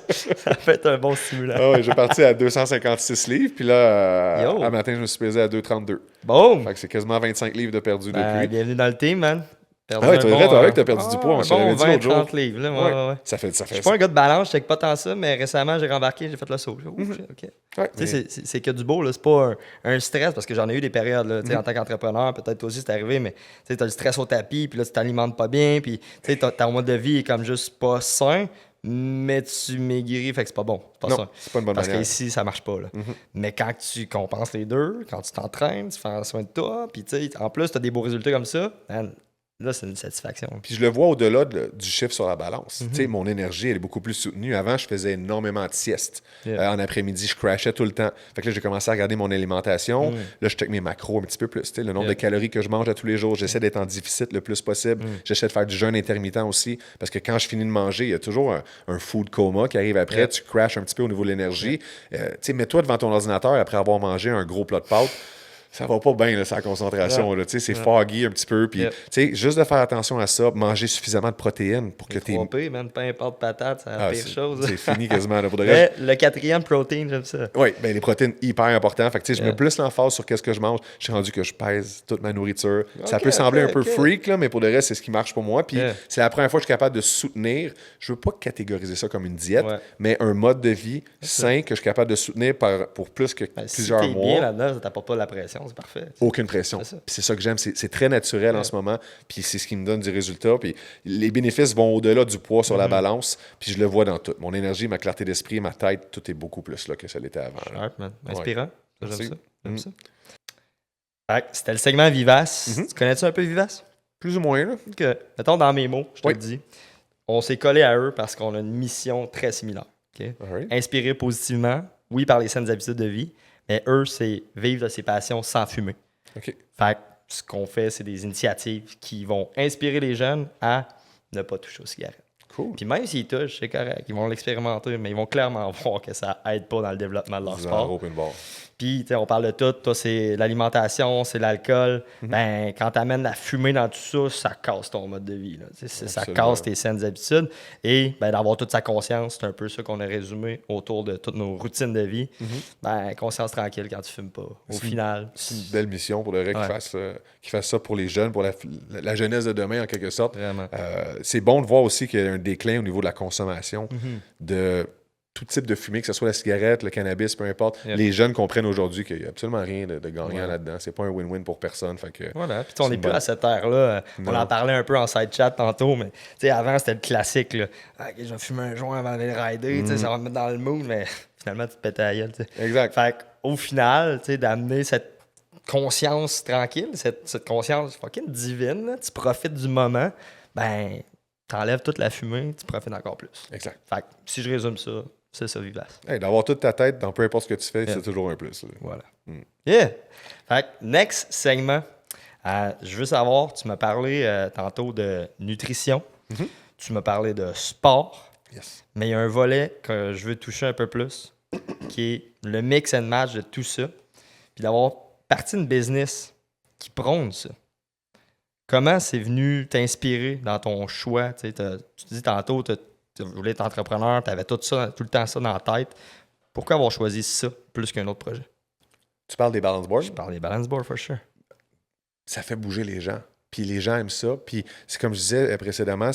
Ça fait un bon stimulant. Ah ouais, j'ai parti à 256 livres, puis là, à matin, je me suis pesé à 2,32. Boom! Fait que c'est quasiment 25 livres de perdu depuis. Bienvenue dans le team, man. Ah ouais, tu vrai, toi, que t'as perdu du poids, on un se l'avait bon dit l'autre jour. 20-30 livres, là, ouais. Ça fait Je suis pas un gars de balance, je check pas tant ça, mais récemment, j'ai rembarqué, j'ai fait le saut. OK. Ouais, Tu sais, c'est que du beau, là. C'est pas un stress, parce que j'en ai eu des périodes, là, tu sais, en tant qu'entrepreneur, peut-être toi aussi c'est arrivé, mais tu sais, t'as le stress au tapis, puis là, tu t'alimentes pas bien, puis tu sais, ton mode de vie est comme juste pas sain, mais tu maigris, fait que c'est pas bon. C'est pas non, sain. c'est pas une bonne Parce manière. qu'ici, ça marche pas, là. Mais quand tu compenses les deux, quand tu t'entraînes, tu fais soin de toi, puis tu sais, en plus, t'as des beaux résultats comme ça, man, là, c'est une satisfaction. Puis je le vois au-delà du chiffre sur la balance. Tu sais, mon énergie, elle est beaucoup plus soutenue. Avant, je faisais énormément de siestes. En après-midi, je crashais tout le temps. Fait que là, j'ai commencé à regarder mon alimentation. Là, je check mes macros un petit peu plus. Tu sais, le nombre de calories que je mange à tous les jours. J'essaie d'être en déficit le plus possible. J'essaie de faire du jeûne intermittent aussi. Parce que quand je finis de manger, il y a toujours un food coma qui arrive après. Tu crashes un petit peu au niveau de l'énergie. Tu sais, mets-toi devant ton ordinateur après avoir mangé un gros plat de pâtes. Ça va pas bien, là, sa concentration. Là, c'est foggy un petit peu. Puis, juste de faire attention à ça, manger suffisamment de protéines pour que tu 3P, même peu importe patate, c'est la pire chose. C'est fini quasiment. Là, pour de Mais le quatrième protein, j'aime ça. Oui, ben les protéines, hyper important. Fait que, je mets plus l'emphase sur qu'est-ce que je mange. Je suis rendu que je pèse toute ma nourriture. Ça peut sembler un peu freak, là, mais pour le reste, c'est ce qui marche pour moi. Puis, c'est la première fois que je suis capable de soutenir. Je veux pas catégoriser ça comme une diète, mais un mode de vie sain que je suis capable de soutenir pour plus que plusieurs si t'es mois. bien là-dedans, ça t'apporte pas la pression, c'est parfait. Aucune pression. Puis c'est ça que j'aime. C'est très naturel en ce moment. Puis c'est ce qui me donne du résultat. Puis les bénéfices vont au-delà du poids sur la balance. Puis je le vois dans tout. Mon énergie, ma clarté d'esprit, ma tête, tout est beaucoup plus là que ça l'était avant. Sharp, man. Inspirant. Ouais. J'aime ça. C'était le segment Vivace. Tu connais-tu un peu Vivace? Plus ou moins, là. Okay. Mettons dans mes mots, je te le dis. On s'est collé à eux parce qu'on a une mission très similaire. Okay? Inspirer positivement, oui, par les saines habitudes de vie, mais eux, c'est vivre de ses passions sans fumer. OK. Fait que ce qu'on fait, c'est des initiatives qui vont inspirer les jeunes à ne pas toucher aux cigarettes. Cool. Puis même s'ils touchent, c'est correct. Ils vont l'expérimenter, mais ils vont clairement voir que ça aide pas dans le développement de leur sport. Puis, on parle de tout. Toi, c'est l'alimentation, c'est l'alcool. Ben, quand tu amènes la fumée dans tout ça, ça casse ton mode de vie. Là. Ça casse tes saines habitudes. Et ben, d'avoir toute sa conscience, c'est un peu ça qu'on a résumé autour de toutes nos routines de vie. Ben, conscience tranquille quand tu fumes pas. Au final. C'est une belle mission pour le vrai qu'ils fassent ça pour les jeunes, pour la jeunesse de demain, en quelque sorte. Vraiment. C'est bon de voir aussi qu'il y a un déclin au niveau de la consommation de tout type de fumée, que ce soit la cigarette, le cannabis, peu importe. Les jeunes comprennent aujourd'hui qu'il n'y a absolument rien de gagnant là-dedans. C'est pas un win-win pour personne. Fait que voilà. Puis on n'est plus à cette ère-là. On en parlait un peu en side chat tantôt, mais avant, c'était le classique. Là. Okay, je vais fumer un joint avant d'aller rider, ça va me mettre dans le mood, mais finalement, tu te pétais la gueule. T'sais. Exact. Fait qu'au final, d'amener cette conscience tranquille, cette conscience fucking divine, là, tu profites du moment, ben, t'enlèves toute la fumée, tu profites encore plus. Exact. Fait que si je résume ça, c'est ça, Vivace. Hey, d'avoir toute ta tête dans peu importe ce que tu fais, c'est toujours un plus. Là. Voilà. Yeah! Fait que, next segment, je veux savoir, tu m'as parlé tantôt de nutrition, tu m'as parlé de sport, mais il y a un volet que je veux toucher un peu plus, qui est le mix and match de tout ça, puis d'avoir parti une business qui prône ça. Comment c'est venu t'inspirer dans ton choix? Tu dis tantôt, tu voulais être entrepreneur, tu avais tout le temps ça dans la tête. Pourquoi avoir choisi ça plus qu'un autre projet? Tu parles des balance boards? Je parle des balance boards, for sure. Ça fait bouger les gens. puis les gens aiment ça. Puis c'est comme je disais précédemment,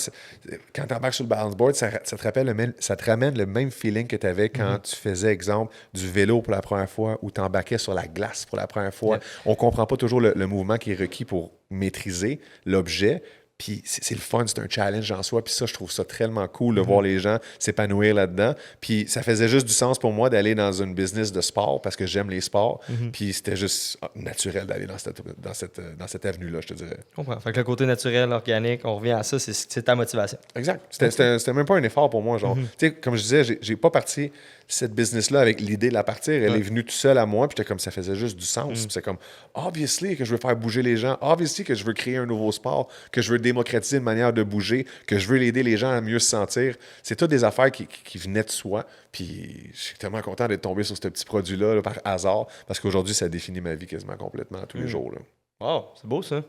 quand tu embarques sur le balance board, ça te ramène le même feeling que tu avais quand tu faisais, exemple, du vélo pour la première fois ou tu embarquais sur la glace pour la première fois. Yep. On comprend pas toujours le mouvement qui est requis pour maîtriser l'objet. Puis c'est le fun, c'est un challenge en soi. Puis ça, je trouve ça tellement cool de voir les gens s'épanouir là-dedans. Puis ça faisait juste du sens pour moi d'aller dans une business de sport parce que j'aime les sports. Puis c'était juste naturel d'aller dans cette avenue-là, je te dirais. Je comprends. Fait que le côté naturel, organique, on revient à ça, c'est ta motivation. Exact. C'était même pas un effort pour moi. Genre, tu sais, comme je disais, j'ai pas parti cette business-là avec l'idée de la partir. Elle est venue tout seule à moi. Puis j'étais comme, ça faisait juste du sens. Puis c'est comme, obviously que je veux faire bouger les gens. Obviously que je veux créer un nouveau sport. Que je veux démocratiser une manière de bouger. Que je veux aider les gens à mieux se sentir. C'est toutes des affaires qui venaient de soi. Puis je suis tellement content d'être tombé sur ce petit produit-là là, par hasard. Parce qu'aujourd'hui, ça définit ma vie quasiment complètement tous les jours. Là. Wow, c'est beau ça.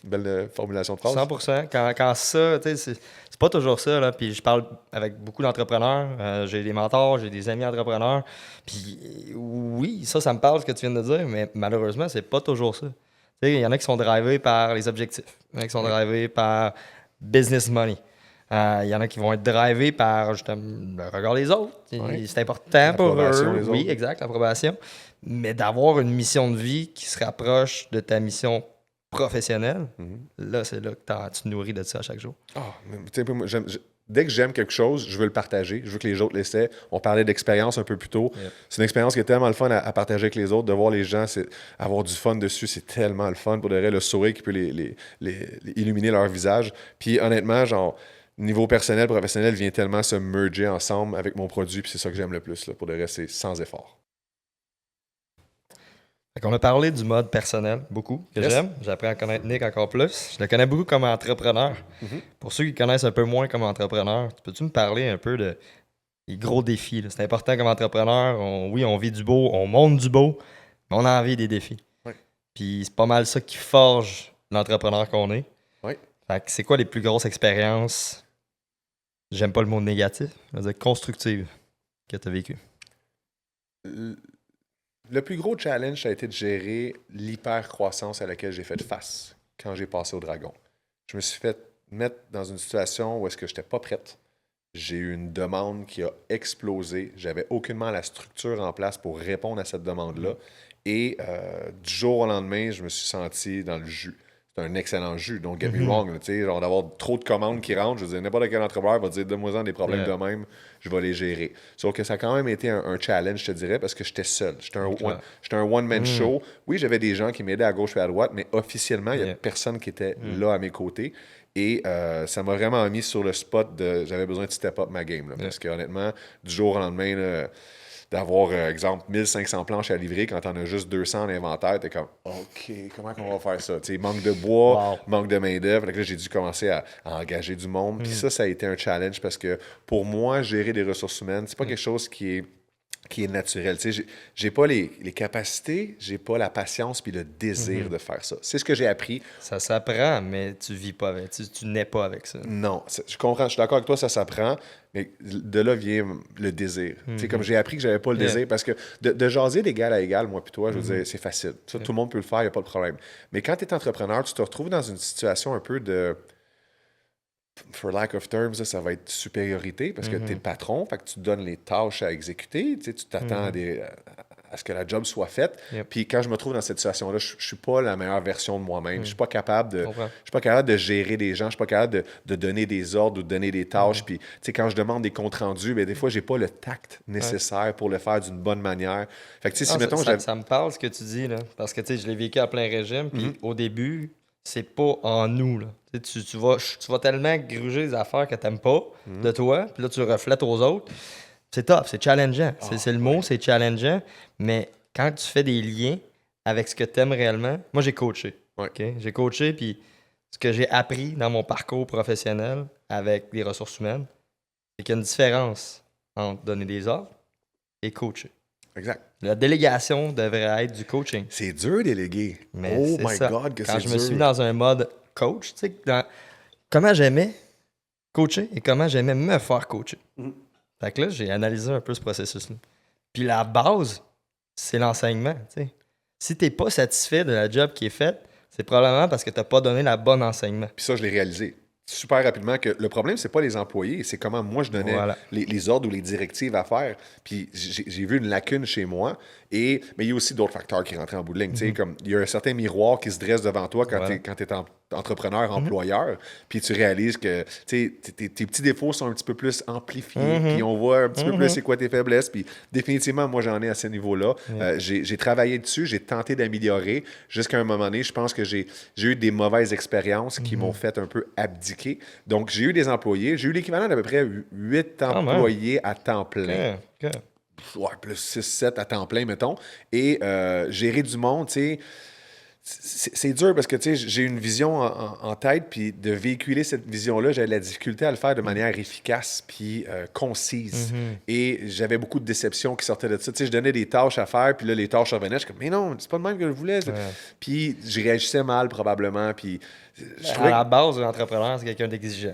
Belle formulation de phrase. 100%. Quand ça, tu sais, c'est pas toujours ça. Là. Puis je parle avec beaucoup d'entrepreneurs. J'ai des mentors, j'ai des amis entrepreneurs. Puis oui, ça me parle ce que tu viens de dire, mais malheureusement, c'est pas toujours ça. Tu sais, il y en a qui sont drivés par les objectifs. Il y en a qui sont drivés par business money. Il y en a qui vont être drivés par justement, le regard des autres. Oui. C'est important pour L'approbation eux. des Oui, autres. exact, l'approbation. Mais d'avoir une mission de vie qui se rapproche de ta mission professionnelle, là, c'est là que tu te nourris de ça à chaque jour. Tu sais, moi, dès que j'aime quelque chose, je veux le partager. Je veux que les autres l'essaient. On parlait d'expérience un peu plus tôt. Yep. C'est une expérience qui est tellement le fun à partager avec les autres. De voir les gens avoir du fun dessus, c'est tellement le fun. Pour de vrai, le sourire qui peut les illuminer leur visage. Puis honnêtement, genre, niveau personnel, professionnel vient tellement se merger ensemble avec mon produit. Puis c'est ça que j'aime le plus. Là. Pour de vrai, c'est sans effort. On a parlé du mode personnel, beaucoup, que Yes. j'aime. J'apprends à connaître Nick encore plus. Je le connais beaucoup comme entrepreneur. Pour ceux qui connaissent un peu moins comme entrepreneur, peux-tu me parler un peu des gros défis? Là? C'est important comme entrepreneur. Oui, on vit du beau, on monte du beau, mais on a envie des défis. Oui. Puis c'est pas mal ça qui forge l'entrepreneur qu'on est. Oui. Fait que c'est quoi les plus grosses expériences, j'aime pas le mot négatif, je veux dire constructives, que tu as vécues? Le plus gros challenge, ça a été de gérer l'hyper-croissance à laquelle j'ai fait face quand j'ai passé au Dragon. Je me suis fait mettre dans une situation où est-ce que je n'étais pas prête. J'ai eu une demande qui a explosé. J'avais aucunement la structure en place pour répondre à cette demande-là. Et du jour au lendemain, je me suis senti dans le jus. C'est un excellent jus, donc get me wrong. Tu sais, genre d'avoir trop de commandes qui rentrent, je veux dire, n'importe quel entrepreneur va dire donne-moi-en des problèmes de même, je vais les gérer. Sauf que ça a quand même été un challenge, je te dirais, parce que j'étais seul. J'étais un one-man show. Oui, j'avais des gens qui m'aidaient à gauche et à droite, mais officiellement, il n'y a personne qui était là à mes côtés. Et ça m'a vraiment mis sur le spot de j'avais besoin de step up ma game. Là, parce que honnêtement, du jour au lendemain, là, d'avoir, exemple, 1500 planches à livrer quand t'en as juste 200 en inventaire, t'es comme, OK, comment on va faire ça? T'sais, manque de bois, manque de main-d'œuvre. Là, j'ai dû commencer à engager du monde. Puis ça a été un challenge parce que pour moi, gérer des ressources humaines, c'est pas quelque chose qui est naturel. Tu sais, j'ai pas les capacités, j'ai pas la patience puis le désir de faire ça. C'est ce que j'ai appris. Ça s'apprend, mais tu vis pas avec, tu nais pas avec ça. Non, je comprends, je suis d'accord avec toi, ça s'apprend, mais de là vient le désir. Tu sais, comme j'ai appris que j'avais pas le désir, parce que de jaser d'égal à égal, moi puis toi, je veux dire, c'est facile. Ça, tout le monde peut le faire, il n'y a pas de problème. Mais quand tu es entrepreneur, tu te retrouves dans une situation un peu de... For lack of terms, ça va être supériorité parce que tu es le patron, fait que tu te donnes les tâches à exécuter, tu t'attends à ce que la job soit faite. Puis quand je me trouve dans cette situation-là, je suis pas la meilleure version de moi-même. Je suis pas capable de gérer des gens, je suis pas capable de donner des ordres ou de donner des tâches. Puis quand je demande des comptes rendus, ben, des fois, j'ai pas le tact nécessaire pour le faire d'une bonne manière. Fait que si mettons, ça me parle ce que tu dis, là, parce que je l'ai vécu à plein régime, puis au début, c'est pas en nous. Là. Tu vas tellement gruger des affaires que t'aimes pas de toi, puis là, tu reflètes aux autres. C'est top, c'est challengeant. C'est le mot, c'est challengeant. Mais quand tu fais des liens avec ce que tu aimes réellement, moi, j'ai coaché. Okay? J'ai coaché, puis ce que j'ai appris dans mon parcours professionnel avec les ressources humaines, c'est qu'il y a une différence entre donner des ordres et coacher. Exact. La délégation devrait être du coaching. C'est dur déléguer. Mais oh my ça. God, que c'est Quand dur. je me suis mis dans un mode coach, tu sais, comment j'aimais coacher et comment j'aimais me faire coacher. Fait que là, j'ai analysé un peu ce processus-là. Puis la base, c'est l'enseignement. Tu sais. Si tu n'es pas satisfait de la job qui est faite, c'est probablement parce que tu n'as pas donné la bonne enseignement. Puis ça, je l'ai réalisé super rapidement que le problème, c'est pas les employés, c'est comment moi je donnais les ordres ou les directives à faire. Puis j'ai vu une lacune chez moi. Mais il y a aussi d'autres facteurs qui rentrent en bout de ligne. Comme il y a un certain miroir qui se dresse devant toi quand tu es entrepreneur, employeur, puis tu réalises que tes petits défauts sont un petit peu plus amplifiés, puis on voit un petit peu plus c'est quoi tes faiblesses. Puis définitivement, moi, j'en ai à ce niveau-là. J'ai travaillé dessus, j'ai tenté d'améliorer jusqu'à un moment donné. Je pense que j'ai eu des mauvaises expériences qui m'ont fait un peu abdiquer. Donc, j'ai eu des employés. J'ai eu l'équivalent d'à peu près 8 employés à temps plein. Ouais, plus 6-7 à temps plein, mettons. Et gérer du monde, tu sais, c'est dur parce que, tu sais, j'ai une vision en tête, puis de véhiculer cette vision-là, j'avais de la difficulté à le faire de manière efficace puis concise. Et j'avais beaucoup de déceptions qui sortaient de ça. Tu sais, je donnais des tâches à faire, puis là, les tâches revenaient. Je suis comme, mais non, c'est pas le même que je voulais. Puis je réagissais mal, probablement, puis... À la base, l'entrepreneur, c'est quelqu'un d'exigeant.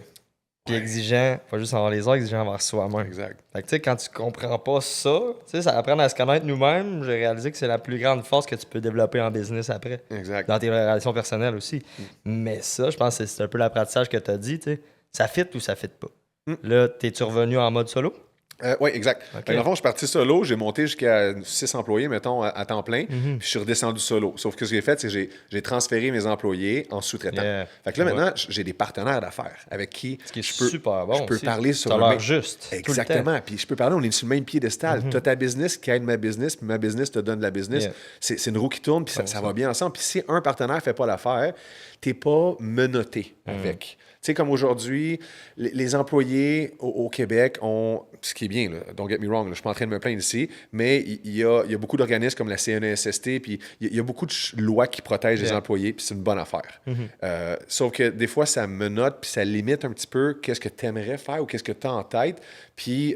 Puis exigeant, pas juste envers les autres, exigeant envers soi-même. Exact. Fait que tu sais, quand tu comprends pas ça, tu sais, ça apprendre à se connaître nous-mêmes, j'ai réalisé que c'est la plus grande force que tu peux développer en business après. Exact. Dans tes relations personnelles aussi. Mais ça, je pense que c'est un peu l'apprentissage que tu as dit, tu sais. Ça fit ou ça fit pas. Là, t'es-tu revenu en mode solo? Oui, exact. Okay. Dans le fond, je suis parti solo, j'ai monté jusqu'à 6 employés, mettons, à temps plein, puis je suis redescendu solo. Sauf que ce que j'ai fait, c'est que j'ai transféré mes employés en sous-traitant. Fait que là, maintenant, j'ai des partenaires d'affaires avec qui super bon je peux parler sur le même... juste. Exactement. Puis je peux parler, on est sur le même piédestal. Tu as ta business qui aide ma business, puis ma business te donne de la business. C'est une roue qui tourne, puis ça va bien ensemble. Puis si un partenaire ne fait pas l'affaire, tu n'es pas menotté avec. Tu sais, comme aujourd'hui, les employés au Québec ont, ce qui est bien, là, don't get me wrong, là, je suis pas en train de me plaindre ici, mais il y a beaucoup d'organismes comme la CNESST, puis il y a beaucoup de lois qui protègent les employés, puis c'est une bonne affaire. Sauf que des fois, ça menote, puis ça limite un petit peu qu'est-ce que tu aimerais faire ou qu'est-ce que tu as en tête. Puis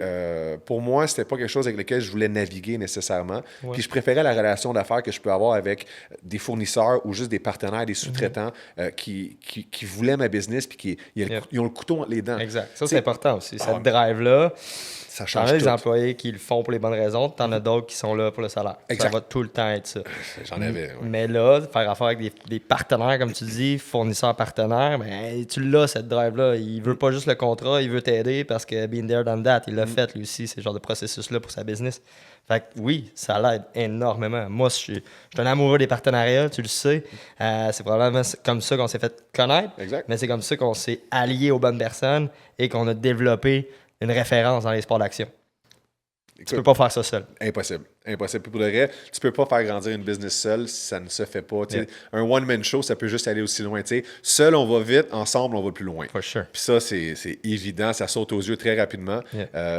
pour moi, c'était pas quelque chose avec lequel je voulais naviguer nécessairement. Puis je préférais la relation d'affaires que je peux avoir avec des fournisseurs ou juste des partenaires, des sous-traitants qui voulaient ma business, puis ils ont le couteau entre les dents. Exact. Ça, c'est important aussi. Cette drive-là, ça change t'en as tout. des employés qui le font pour les bonnes raisons, t'en as d'autres qui sont là pour le salaire. Exact. Ça va tout le temps être ça. J'en avais, Mais là, faire affaire avec des partenaires, comme tu dis, fournisseurs partenaires, ben, tu l'as, cette drive-là. Il veut pas juste le contrat, il veut t'aider parce que been there, done that, il l'a fait lui aussi, ce genre de processus-là pour sa business. Fait que oui, ça l'aide énormément. Moi, je suis un amoureux des partenariats, tu le sais. C'est probablement comme ça qu'on s'est fait connaître. Exact. Mais c'est comme ça qu'on s'est allié aux bonnes personnes et qu'on a développé une référence dans les sports d'action. Tu peux pas faire ça seul. Impossible. Impossible. Puis pour le vrai, tu peux pas faire grandir une business seul, ça ne se fait pas. Un one-man show, ça peut juste aller aussi loin. Seul, on va vite, ensemble, on va plus loin. For sure. Puis ça, c'est évident, ça saute aux yeux très rapidement.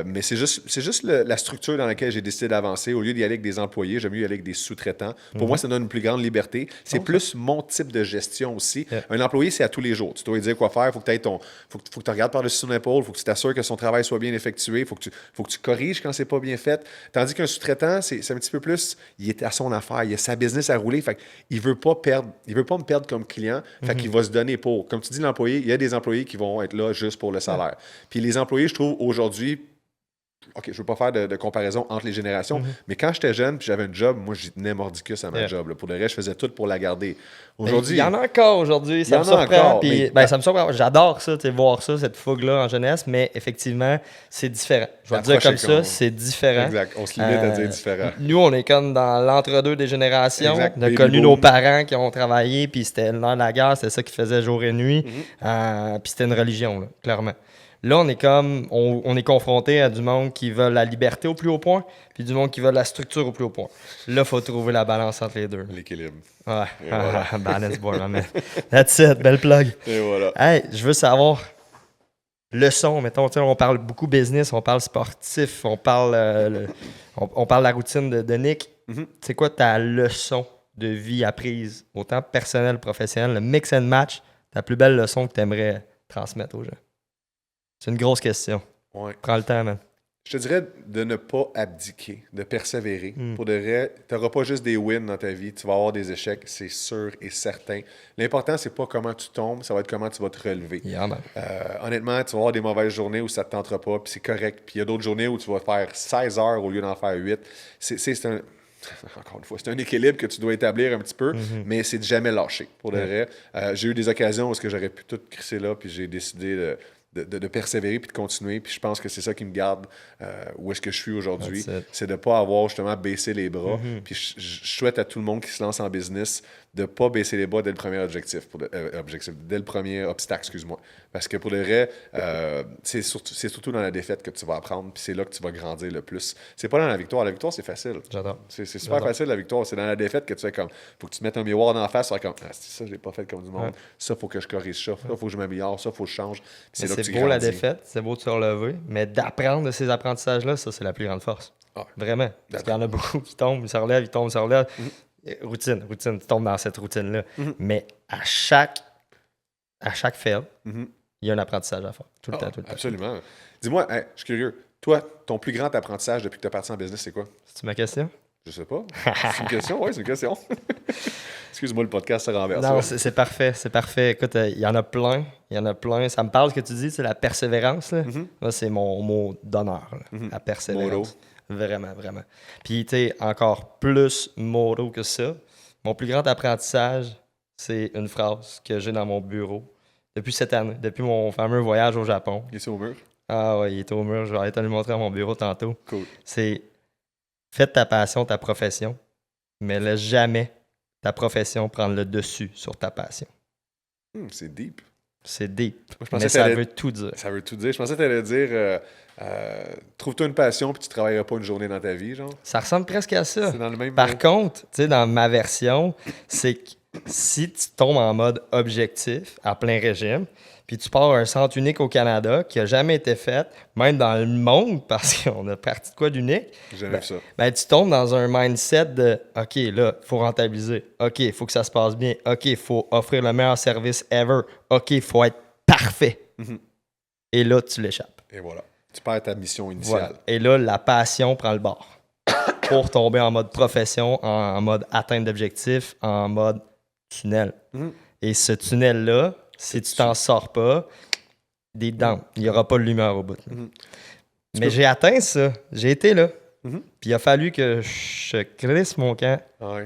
Mais c'est juste la structure dans laquelle j'ai décidé d'avancer. Au lieu d'y aller avec des employés, j'aime mieux y aller avec des sous-traitants. Pour moi, ça donne une plus grande liberté. C'est plus mon type de gestion aussi. Un employé, c'est à tous les jours. Tu dois lui dire quoi faire. Il faut que tu regardes par-dessus son épaule. Il faut que tu t'assures que son travail soit bien effectué. Il faut que tu corriges quand c'est pas bien fait. Tandis qu'un sous-traitant, c'est un petit peu plus, il est à son affaire, il a sa business à rouler, fait il veut pas me perdre comme client, fait qu'il va se donner pour. Comme tu dis, l'employé, il y a des employés qui vont être là juste pour le salaire. Puis les employés, je trouve, aujourd'hui, OK, je veux pas faire de comparaison entre les générations, mais quand j'étais jeune puis j'avais un job, moi, j'y tenais mordicus à ma job. Là. Pour le reste, je faisais tout pour la garder. Aujourd'hui, il y en a encore aujourd'hui, ça me surprend. Puis, ça me surprend. J'adore ça, voir ça, cette fougue-là en jeunesse, mais effectivement, c'est différent. Je vais le dire comme ça, c'est différent. Exact, on se limite à dire différent. Nous, on est comme dans l'entre-deux des générations. Exact. On a connu nos parents qui ont travaillé, puis c'était l'heure de la guerre, c'était ça qu'ils faisaient jour et nuit. Puis c'était une religion, là, clairement. Là, on est confronté à du monde qui veut la liberté au plus haut point, puis du monde qui veut la structure au plus haut point. Là, il faut trouver la balance entre les deux. L'équilibre. Ouais, voilà. Balance board, man. That's it, belle plug. Et voilà. Hey, je veux savoir, leçon, mettons, on parle beaucoup business, on parle sportif, on parle on parle la routine de Nick. C'est quoi ta leçon de vie apprise, autant personnelle, professionnelle, le mix and match, ta plus belle leçon que tu aimerais transmettre aux gens? C'est une grosse question. Ouais. Prends le temps, man. Je te dirais de ne pas abdiquer, de persévérer. Pour de vrai, tu n'auras pas juste des wins dans ta vie, tu vas avoir des échecs, c'est sûr et certain. L'important, c'est pas comment tu tombes, ça va être comment tu vas te relever. Yeah, honnêtement, tu vas avoir des mauvaises journées où ça ne te tentera pas, puis c'est correct. Puis il y a d'autres journées où tu vas faire 16 heures au lieu d'en faire 8. encore une fois, c'est un équilibre que tu dois établir un petit peu, mais c'est de jamais lâcher. Pour de vrai, j'ai eu des occasions où j'aurais pu tout crisser là, puis j'ai décidé de persévérer puis de continuer. Puis je pense que c'est ça qui me garde où est-ce que je suis aujourd'hui. C'est de ne pas avoir justement baissé les bras. Puis je souhaite à tout le monde qui se lance en business de ne pas baisser les bras dès le premier dès le premier obstacle, excuse-moi. Parce que pour le vrai, c'est surtout dans la défaite que tu vas apprendre, puis c'est là que tu vas grandir le plus. C'est pas dans la victoire. La victoire, c'est facile. J'adore. C'est super facile, la victoire. C'est dans la défaite que tu fais comme. Faut que tu te mettes un miroir dans la face, tu fais comme. Ah, c'est ça, je l'ai pas fait comme du monde. Ça, faut que je corrige ça. Ça, faut que je m'améliore. Ça, faut que je change. Puis C'est là que beau tu la grandis. défaite, c'est beau de se relever, mais d'apprendre de ces apprentissages-là, ça, c'est la plus grande force. Ah. Vraiment. Parce qu'il y en a beaucoup qui tombent, ils se relèvent, ils tombent, ils se relèvent. Routine, tu tombes dans cette routine-là. Mais à chaque fail, il y a un apprentissage à faire. Tout le temps, tout le temps. Absolument. Dis-moi, je suis curieux. Toi, ton plus grand apprentissage depuis que tu es parti en business, c'est quoi? C'est ma question? Je sais pas. C'est une question? Oui, c'est une question. Excuse-moi, le podcast se renverse. Non, c'est parfait, c'est parfait. Écoute, il y en a plein, Ça me parle ce que tu dis, c'est la persévérance. Là. Moi, c'est mon mot d'honneur, là, la persévérance. Vraiment, vraiment. Puis, tu sais, encore plus motto que ça. Mon plus grand apprentissage, c'est une phrase que j'ai dans mon bureau depuis cette année, depuis mon fameux voyage au Japon. Il est au mur? Ah ouais, il est au mur. Je vais aller te le montrer à mon bureau tantôt. Cool. C'est fais de ta passion ta profession, mais laisse jamais ta profession prendre le dessus sur ta passion. C'est deep. C'est deep. Moi, mais ça veut tout dire. Ça veut tout dire. Je pensais que tu allais dire trouve-toi une passion puis tu ne travailleras pas une journée dans ta vie, genre. Ça ressemble presque à ça. C'est dans le même. Par contre, tu sais, dans ma version, c'est que si tu tombes en mode objectif, à plein régime, puis tu pars à un centre unique au Canada qui n'a jamais été fait, même dans le monde, parce qu'on a parti de quoi d'unique, J'aime ça. ben, tu tombes dans un mindset de « OK, là, il faut rentabiliser. OK, il faut que ça se passe bien. OK, il faut offrir le meilleur service ever. OK, il faut être parfait. Et là, tu l'échappes. Et voilà. Tu perds ta mission initiale. Voilà. Et là, la passion prend le bord. Pour tomber en mode profession, en mode atteinte d'objectifs, en mode tunnel. Et ce tunnel-là, si tu t'en sors pas, des dents. Il n'y aura pas de lumière au bout. Mais j'ai atteint ça. J'ai été là. Puis il a fallu que je crisse mon camp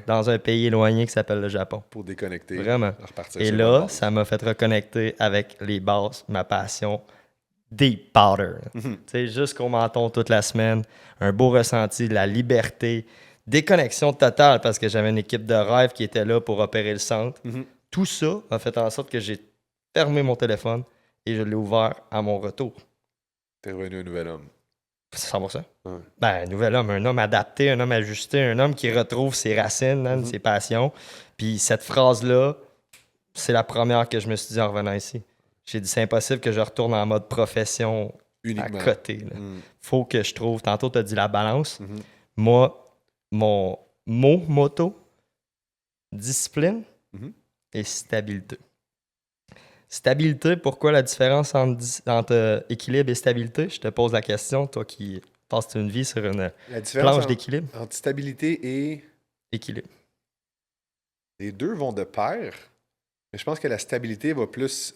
dans un pays éloigné qui s'appelle le Japon. Pour déconnecter. Vraiment. Repartir Et là, ça m'a fait reconnecter avec les bases, ma passion, deep powder. Tu sais, jusqu'au menton toute la semaine. Un beau ressenti, de la liberté, déconnexion totale parce que j'avais une équipe de rêve qui était là pour opérer le centre. Tout ça a fait en sorte que j'ai fermé mon téléphone et je l'ai ouvert à mon retour. T'es revenu un nouvel homme. 100%. Ben, un nouvel homme, un homme adapté, un homme ajusté, un homme qui retrouve ses racines, ses passions. Puis cette phrase-là, c'est la première que je me suis dit en revenant ici. J'ai dit, c'est impossible que je retourne en mode profession uniquement à côté. Faut que je trouve, tantôt tu as dit la balance. Moi, mon motto, discipline et stabilité. Stabilité, pourquoi la différence entre équilibre et stabilité? Je te pose la question, toi qui passes une vie sur une planche d'équilibre. Entre stabilité et équilibre. Les deux vont de pair, mais je pense que la stabilité va plus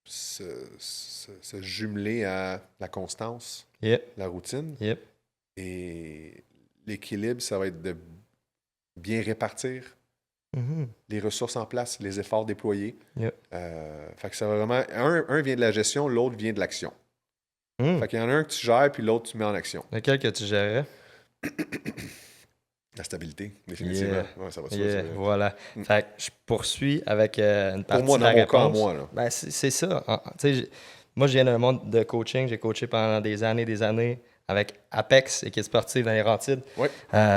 se jumeler à la constance, la routine. Et l'équilibre, ça va être de bien répartir les ressources en place, les efforts déployés. Fait que ça va vraiment. Un vient de la gestion, l'autre vient de l'action. Fait qu'il y en a un que tu gères, puis l'autre tu mets en action. Lequel que tu gérerais? La stabilité, définitivement. Ouais, ça va voilà. Fait que je poursuis avec une partie pour moi, de la dans mon réponse. cas, en moi. Là. Ben, c'est ça. Moi, je viens d'un monde de coaching. J'ai coaché pendant des années avec Apex, équipe sportive dans les Laurentides.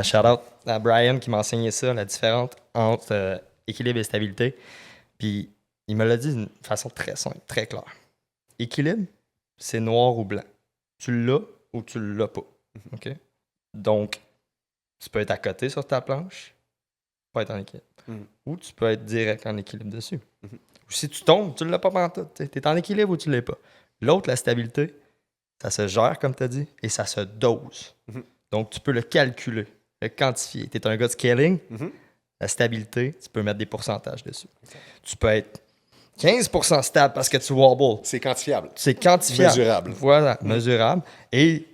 Shout-out à Brian qui m'a enseigné ça, la différence entre équilibre et stabilité. Puis, il me l'a dit d'une façon très simple, très claire. Équilibre, c'est noir ou blanc. Tu l'as ou tu l'as pas. OK? Donc, tu peux être à côté sur ta planche, pas être en équilibre. Ou tu peux être direct en équilibre dessus. Ou si tu tombes, tu ne l'as pas pantoute. Tu es en équilibre ou tu ne l'es pas. L'autre, la stabilité, ça se gère, comme tu as dit, et ça se dose. Donc, tu peux le calculer, le quantifier. Tu es un gars de scaling, la stabilité, tu peux mettre des pourcentages dessus. Tu peux être 15% stable parce que tu wobble. C'est quantifiable. C'est quantifiable. Mesurable. Voilà, mesurable. Et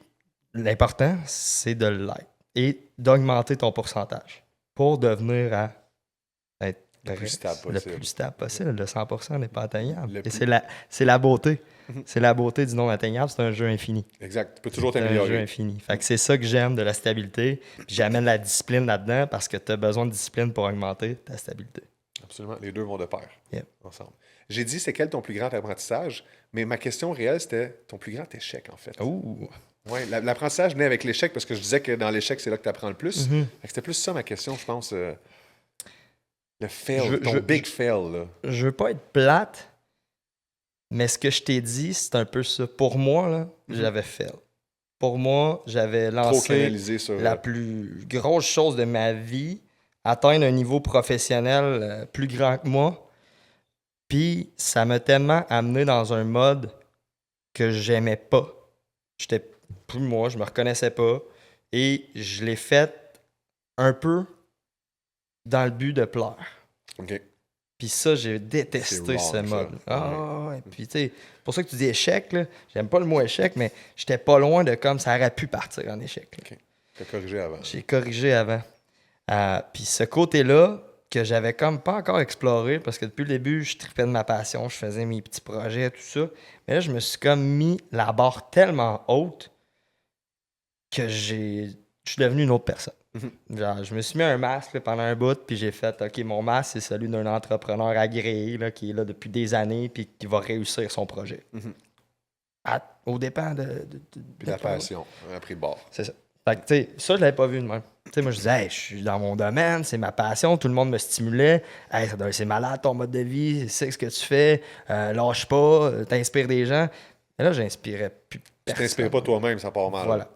l'important, c'est de l'être. et d'augmenter ton pourcentage pour devenir à être Le plus stable le possible. plus stable possible. Le 100% n'est pas atteignable. Le Et plus- c'est la beauté. Mhm. C'est la beauté du non atteignable. C'est un jeu infini. Exact. Tu peux toujours C'est un jeu t'améliorer. infini. Fait que c'est ça que j'aime de la stabilité. Puis j'amène la discipline là-dedans parce que tu as besoin de discipline pour augmenter ta stabilité. Absolument. Les deux vont de pair. Yep. Ensemble. J'ai dit, c'est quel ton plus grand apprentissage? Mais ma question réelle, c'était ton plus grand échec, en fait. Ouh! Ouais, l'apprentissage venait avec l'échec parce que je disais que dans l'échec, c'est là que tu apprends le plus. Mhm. Fait que c'était plus ça ma question, je pense. Le fail, Je- ton je- big fail. Là. Je veux pas être plate, mais ce que je t'ai dit, c'est un peu ça. Pour moi, là, j'avais fail. Pour moi, j'avais Trop lancé canalisé sur... la plus grosse chose de ma vie, atteindre un niveau professionnel plus grand que moi. Puis ça m'a tellement amené dans un mode que j'aimais pas. J'étais plus moi, je me reconnaissais pas. Et je l'ai fait un peu dans le but de plaire. OK. Puis ça, j'ai détesté C'est wrong, ce ça. mode. Ah, Ouais. ouais. Puis tu sais, pour ça que tu dis échec, là, j'aime pas le mot échec, mais j'étais pas loin de comme ça aurait pu partir en échec. Là. OK. T'as corrigé avant. J'ai corrigé avant. Puis ce côté-là, que j'avais comme pas encore exploré, parce que depuis le début, je tripais de ma passion, je faisais mes petits projets, tout ça. Mais là, je me suis comme mis la barre tellement haute que je suis devenu une autre personne. Genre, je me suis mis un masque là, pendant un bout, puis j'ai fait, OK, mon masque, c'est celui d'un entrepreneur agréé là, qui est là depuis des années, puis qui va réussir son projet. Mhm. Au dépend Puis la passion a pris le bord. C'est ça. Fait que, tu sais, ça, je l'avais pas vu de même. Tu sais, moi, je disais, hey, je suis dans mon domaine, c'est ma passion, tout le monde me stimulait. Hey, c'est malade ton mode de vie, c'est ce que tu fais, lâche pas, t'inspires des gens. Et là, j'inspirais plus Tu personne. t'inspires pas toi-même, ça part mal. Voilà.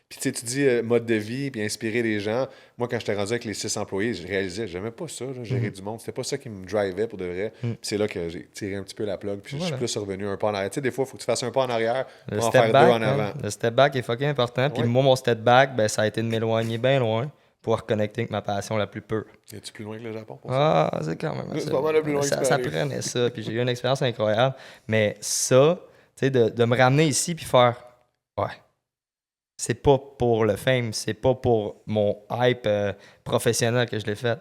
Puis tu sais, tu dis mode de vie, puis inspirer les gens. Moi, quand j'étais rendu avec les 6 employés, je réalisais, j'aimais pas ça, là, gérer du monde. C'était pas ça qui me drivait pour de vrai. Puis c'est là que j'ai tiré un petit peu la plug, puis je suis plus revenu un pas en arrière. Tu sais, des fois, il faut que tu fasses un pas en arrière Le pour en step faire back, deux en hein, avant. le step back est fucking important. Puis Ouais. moi, mon step back, ben, ça a été de m'éloigner bien loin pour reconnecter avec ma passion la plus pure. Es-tu plus loin que le Japon pour ça? Ah, c'est quand même C'est ça. pas mal le plus loin que tu peux Ça aller. prenait ça, puis j'ai eu une expérience incroyable. Mais ça, tu sais, de me ramener ici puis faire, ouais, c'est pas pour le fame, c'est pas pour mon hype professionnel que je l'ai fait.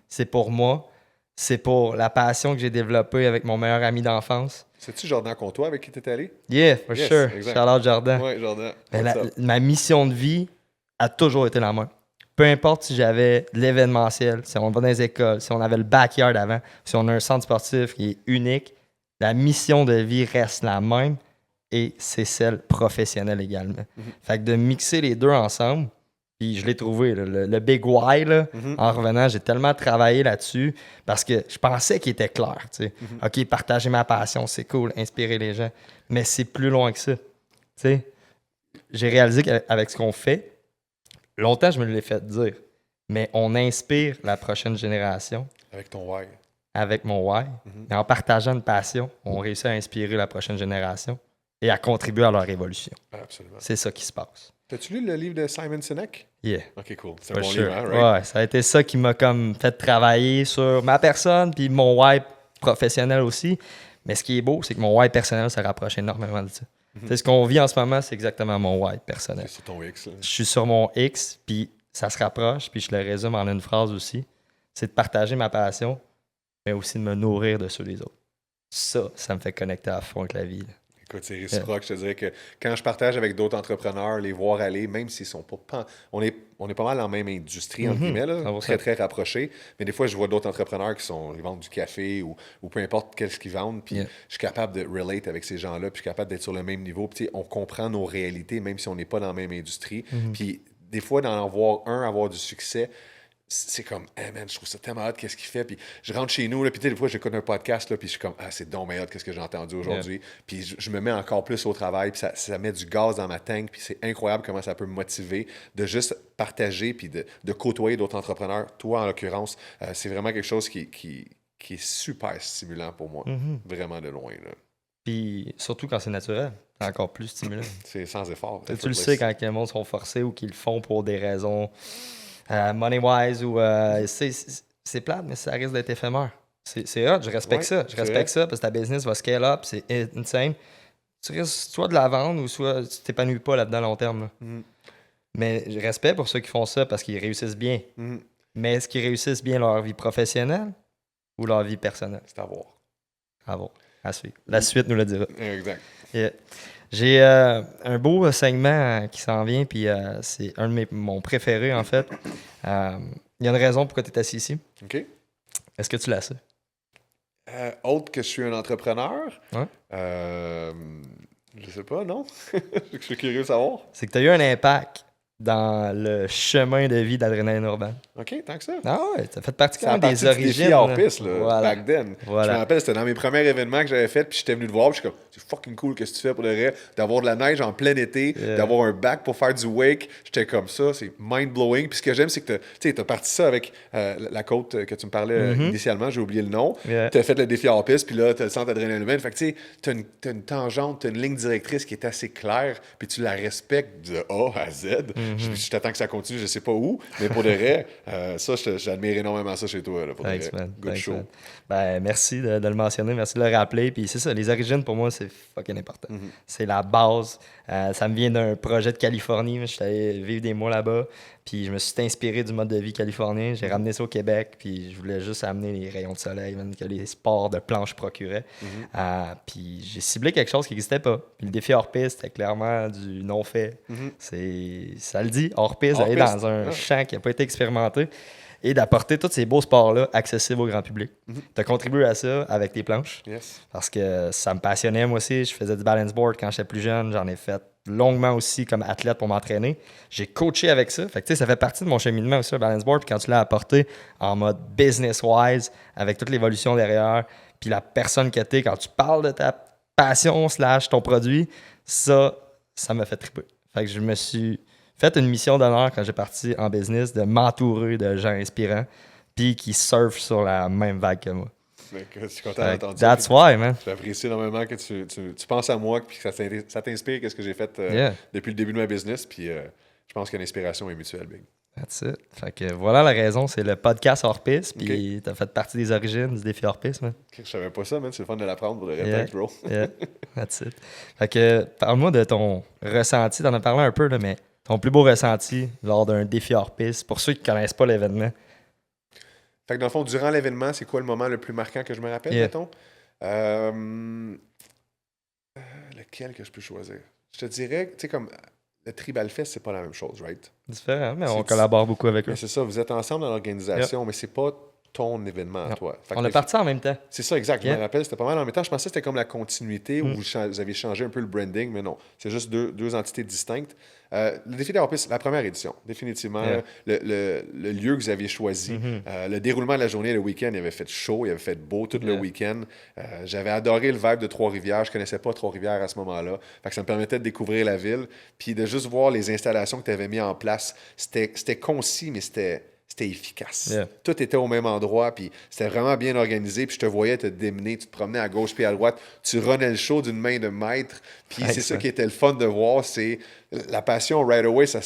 C'est pour moi, c'est pour la passion que j'ai développée avec mon meilleur ami d'enfance. C'est-tu Jordan Comtois avec qui t'es allé? Yeah, for Yes, sure. exact. Charlotte Jordan. Ouais, Jordan. Mais What's up? ma mission de vie a toujours été la même. Peu importe si j'avais de l'événementiel, si on va dans les écoles, si on avait le backyard avant, si on a un centre sportif qui est unique, la mission de vie reste la même et c'est celle professionnelle également. Fait que de mixer les deux ensemble, puis je l'ai trouvé, là, le big why, là, en revenant, j'ai tellement travaillé là-dessus parce que je pensais qu'il était clair. Tu sais. OK, partager ma passion, c'est cool, inspirer les gens, mais c'est plus loin que ça. Tu sais. J'ai réalisé qu'avec ce qu'on fait, longtemps je me l'ai fait dire, mais on inspire la prochaine génération Avec ton why. avec mon why. Et en partageant une passion, on réussit à inspirer la prochaine génération et à contribuer à leur évolution. Absolument. C'est ça qui se passe. T'as-tu lu le livre de Simon Sinek? Yeah. Ok, cool. C'est un For bon sure. livre, hein, right? Ouais, ça a été ça qui m'a comme fait travailler sur ma personne puis mon why professionnel aussi. Mais ce qui est beau, c'est que mon why personnel se rapproche énormément de ça. C'est ce qu'on vit en ce moment, c'est exactement mon why personnel. C'est sur ton X. Là. Je suis sur mon X, puis ça se rapproche, puis je le résume en une phrase aussi. C'est de partager ma passion, mais aussi de me nourrir de ceux des autres. Ça me fait connecter à fond avec la vie. Là. Écoute, c'est réciproque. Je te dirais que quand je partage avec d'autres entrepreneurs, les voir aller, même s'ils sont pas... On est pas mal dans la même industrie, entre guillemets, là, 100%. très, très rapprochés. Mais des fois, je vois d'autres entrepreneurs ils vendent du café ou peu importe qu'est-ce qu'ils vendent. Puis Yeah. je suis capable de relate avec ces gens-là, puis je suis capable d'être sur le même niveau. Puis tu sais, on comprend nos réalités, même si on n'est pas dans la même industrie. Puis des fois, d'en avoir avoir du succès, c'est comme, hey man, je trouve ça tellement hot, qu'est-ce qu'il fait. Puis je rentre chez nous, là, puis tu sais, des fois, j'écoute un podcast, là, puis je suis comme, ah, c'est donc bien hot, qu'est-ce que j'ai entendu aujourd'hui. Puis je me mets encore plus au travail, puis ça met du gaz dans ma tank, puis c'est incroyable comment ça peut me motiver de juste partager, puis de côtoyer d'autres entrepreneurs. Toi, en l'occurrence, c'est vraiment quelque chose qui est super stimulant pour moi, vraiment de loin. Là. Puis surtout quand c'est naturel, c'est encore plus stimulant. C'est sans effort. Tu le sais quand les monde sont forcés ou qu'ils le font pour des raisons money-wise ou... c'est plate, mais ça risque d'être éphémère. C'est hot, je respecte Ouais, ça. Je c'est respecte ça parce que ta business va scale up, c'est insane. Tu risques soit de la vendre ou soit tu t'épanouis pas là-dedans à long terme. Là. Mais respect pour ceux qui font ça parce qu'ils réussissent bien. Mhm. Mais est-ce qu'ils réussissent bien leur vie professionnelle ou leur vie personnelle? C'est à voir. Bravo. À suivre. La suite nous le dira. Exact. Yeah. J'ai un beau segment qui s'en vient, puis c'est un de mon préféré, en fait. Il y a une raison pourquoi tu es assis ici. OK. Est-ce que tu la sais? Autre que je suis un entrepreneur, Ouais. Je sais pas, non? Je suis curieux de savoir. C'est que tu as eu un impact dans le chemin de vie d'Adrénaline Urbaine. OK, tant que ça. Ah ouais, ça fait partie quand Ça a même des parti du défi origines. hors là. piste, là, Voilà. back then. Voilà. Je me rappelle, c'était dans mes premiers événements que j'avais fait, puis j'étais venu te voir, puis je suis comme, c'est fucking cool que ce que tu fais pour le vrai, d'avoir de la neige en plein été, d'avoir un bac pour faire du wake. J'étais comme ça, c'est mind-blowing. Puis ce que j'aime, c'est que tu as parti ça avec la côte que tu me parlais initialement, j'ai oublié le nom. Yeah. Tu as fait le défi hors piste, puis là, tu as le centre d'adrénaline humaine. Fait que tu sais, tu as une tangente, tu as une ligne directrice qui est assez claire, puis tu la respectes de A à Z. Je t'attends que ça continue, je sais pas où, mais pour de vrai, ça, j'admire énormément ça chez toi. Là, pour Thanks, de vrai. man. Good Thanks, show. man. Ben, merci de le mentionner, merci de le rappeler. Puis c'est ça, les origines, pour moi, c'est fucking important. C'est la base. Ça me vient d'un projet de Californie. Je suis allé vivre des mois là-bas. Puis je me suis inspiré du mode de vie californien. J'ai ramené ça au Québec. Puis je voulais juste amener les rayons de soleil même, que les sports de planche procuraient. Puis j'ai ciblé quelque chose qui n'existait pas. Puis le défi hors piste, c'était clairement du non-fait. Ça le dit, hors piste, Hors d'aller piste, dans un champ qui n'a pas été expérimenté et d'apporter tous ces beaux sports-là accessibles au grand public. Tu as contribué à ça avec tes planches Yes. parce que ça me passionnait moi aussi. Je faisais du balance board quand j'étais plus jeune. J'en ai fait longuement aussi comme athlète pour m'entraîner. J'ai coaché avec ça. Fait que, tu sais, ça fait partie de mon cheminement aussi, le balance board. Puis quand tu l'as apporté en mode business-wise, avec toute l'évolution derrière, puis la personne que tu es, quand tu parles de ta passion / ton produit, ça m'a fait triper. Fait que je me suis fait une mission d'honneur quand j'ai parti en business de m'entourer de gens inspirants puis qui surfent sur la même vague que moi. Je suis content d'entendre ça. That's why, man. J'apprécie énormément que tu penses à moi puis que ça t'inspire qu'est-ce que j'ai fait depuis le début de ma business. Puis je pense que l'inspiration est mutuelle, Big. That's it. Fait que voilà la raison, c'est le podcast hors piste, puis t'as fait partie des origines du défi hors piste, man. Je savais pas ça, man. C'est le fun de l'apprendre pour le Yeah. répète, bro. Yeah, that's it. Fait que parle-moi de ton ressenti, t'en as parlé un peu, là, mais ton plus beau ressenti lors d'un défi hors piste, pour ceux qui connaissent pas l'événement. Fait que dans le fond, durant l'événement, c'est quoi le moment le plus marquant que je me rappelle, mettons? Lequel que je peux choisir? Je te dirais, tu sais, comme le Tribal Fest, c'est pas la même chose, right? Différent, mais on C'est- collabore beaucoup avec eux. Mais c'est ça, vous êtes ensemble dans l'organisation, mais c'est pas ton événement à Non. toi. Fait On que est parti en même temps. c'est ça, exact. Je Yeah. me rappelle, c'était pas mal en même temps. Je pensais que c'était comme la continuité où vous avez changé un peu le branding, mais non. C'est juste deux entités distinctes. Le défi d'Hors Piste, la première édition, définitivement. Yeah. Le lieu que vous aviez choisi, le déroulement de la journée, le week-end, il avait fait chaud, il avait fait beau tout le Yeah. week-end. J'avais adoré le vibe de Trois-Rivières. Je connaissais pas Trois-Rivières à ce moment-là. Fait que ça me permettait de découvrir la ville. Puis de juste voir les installations que tu avais mis en place. C'était concis, mais c'était efficace. Yeah. Tout était au même endroit, puis c'était vraiment bien organisé, puis je te voyais te démener, tu te promenais à gauche puis à droite, tu runnais le show d'une main de maître, puis c'est ça qui était le fun de voir, c'est la passion right away, ça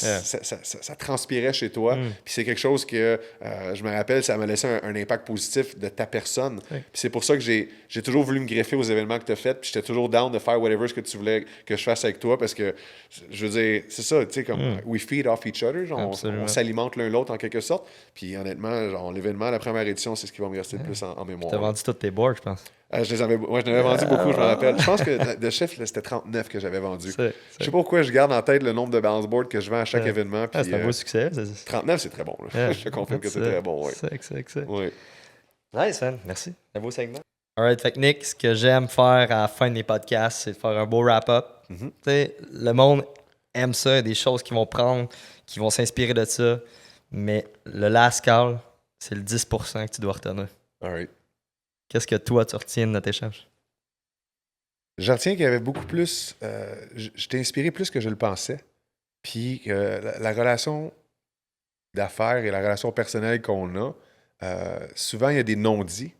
transpirait chez toi, puis c'est quelque chose que, je me rappelle, ça m'a laissé un impact positif de ta personne, puis c'est pour ça que j'ai toujours voulu me greffer aux événements que tu as fait, puis j'étais toujours down de faire whatever ce que tu voulais que je fasse avec toi, parce que, je veux dire, c'est ça, tu sais, comme we feed off each other, genre, on s'alimente l'un l'autre en quelque sorte. Puis honnêtement, genre, l'événement, la première édition, c'est ce qui va me rester le plus en mémoire. T'as vendu tous tes boards, je pense. Je n'en avais vendu beaucoup, je me rappelle. Je pense que de chef, c'était 39 que j'avais vendu. Je sais pas pourquoi je garde en tête le nombre de balance boards que je vends à chaque événement. C'est un beau succès. 39, c'est très bon. Je te confirme que c'est très bon. Ouais. C'est Ouais. Nice, man. Merci. Un beau segment. Alright, fait que Nick, ce que j'aime faire à la fin de mes podcasts, c'est de faire un beau wrap-up. Tu sais, le monde aime ça, il y a des choses qu'ils vont prendre, qui vont s'inspirer de ça. Mais le last call, c'est le 10% que tu dois retenir. All right. Qu'est-ce que toi, tu retiens de notre échange? Je retiens qu'il y avait beaucoup plus... je t'ai inspiré plus que je le pensais. Puis la relation d'affaires et la relation personnelle qu'on a, souvent, il y a des non-dits.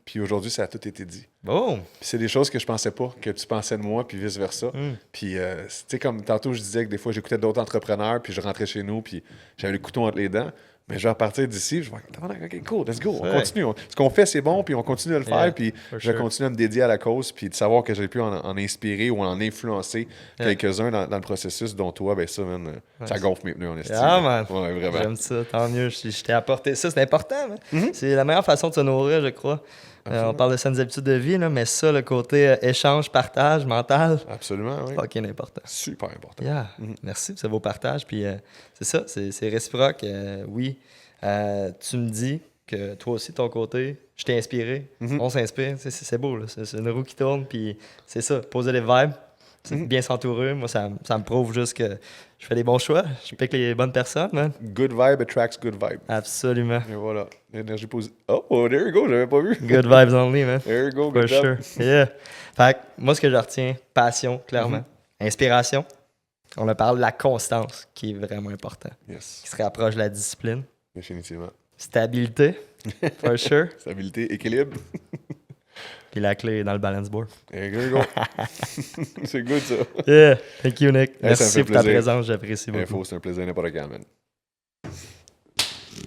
Puis aujourd'hui, ça a tout été dit. Boom! Puis c'est des choses que je pensais pas, que tu pensais de moi, puis vice-versa. Puis, tu sais, comme tantôt, je disais que des fois, j'écoutais d'autres entrepreneurs, puis je rentrais chez nous, puis j'avais le couteau entre les dents. Mais je vais repartir d'ici, je vais OK, cool, let's go, on Ouais. continue. Ce qu'on fait, c'est bon, puis on continue à le faire, Yeah, puis for je vais sure. continuer à me dédier à la cause, puis de savoir que j'ai pu en inspirer ou en influencer Yeah. quelques-uns dans le processus, dont toi, ben ça, man, ça gonfle mes pneus, en estime. Ah, man. Ouais, vraiment. J'aime ça, tant mieux. Je t'ai apporté ça, c'est important. Man. Mm-hmm. C'est la meilleure façon de se nourrir, je crois. On parle de saines habitudes de vie, là, mais ça, le côté échange, partage, mental, Absolument, oui. fucking important. Super important. Yeah. Merci pour ce beau partage. Puis c'est ça, c'est réciproque. Oui, tu me dis que toi aussi, de ton côté, je t'ai inspiré. On s'inspire. C'est beau, là. C'est une roue qui tourne. Puis c'est ça, poser les vibes. C'est bien s'entourer. Moi, ça me prouve juste que je fais les bons choix. Je pique les bonnes personnes, man. Good vibe attracts good vibe. Absolument. Et voilà, l'énergie positive. Oh, there you go, j'avais pas vu. Good vibes only, man. There you go, For good job. sure. Yeah. Fait que moi, ce que je retiens, passion, clairement. Inspiration. On a parlé de la constance, qui est vraiment important. Yes, Qui se rapproche de la discipline. définitivement. Stabilité, for sure. Stabilité, équilibre. Puis la clé est dans le balance board. There you go. C'est good, ça. Yeah. Thank you, Nick. ça me Merci fait pour ta plaisir. présence, j'apprécie beaucoup. Info, c'est un plaisir n'importe quand, man.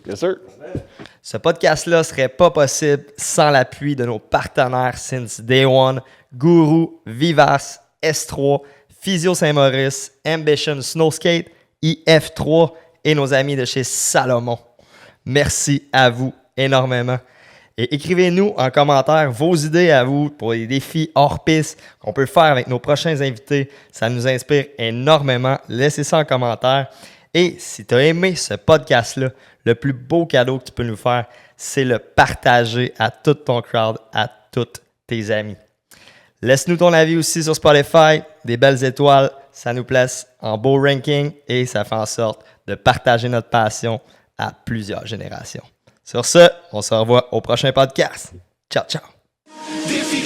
Yes, sir. Ce podcast-là serait pas possible sans l'appui de nos partenaires since day one, Guru, Vivas, S3, Physio Saint-Maurice, Ambition Snowskate, IF3 et nos amis de chez Salomon. Merci à vous énormément. Et écrivez-nous en commentaire vos idées à vous pour les défis hors piste qu'on peut faire avec nos prochains invités. Ça nous inspire énormément. Laissez ça en commentaire. Et si tu as aimé ce podcast-là, le plus beau cadeau que tu peux nous faire, c'est le partager à tout ton crowd, à tous tes amis. Laisse-nous ton avis aussi sur Spotify, des belles étoiles, ça nous place en beau ranking et ça fait en sorte de partager notre passion à plusieurs générations. Sur ce, on se revoit au prochain podcast. Ciao, ciao! Défi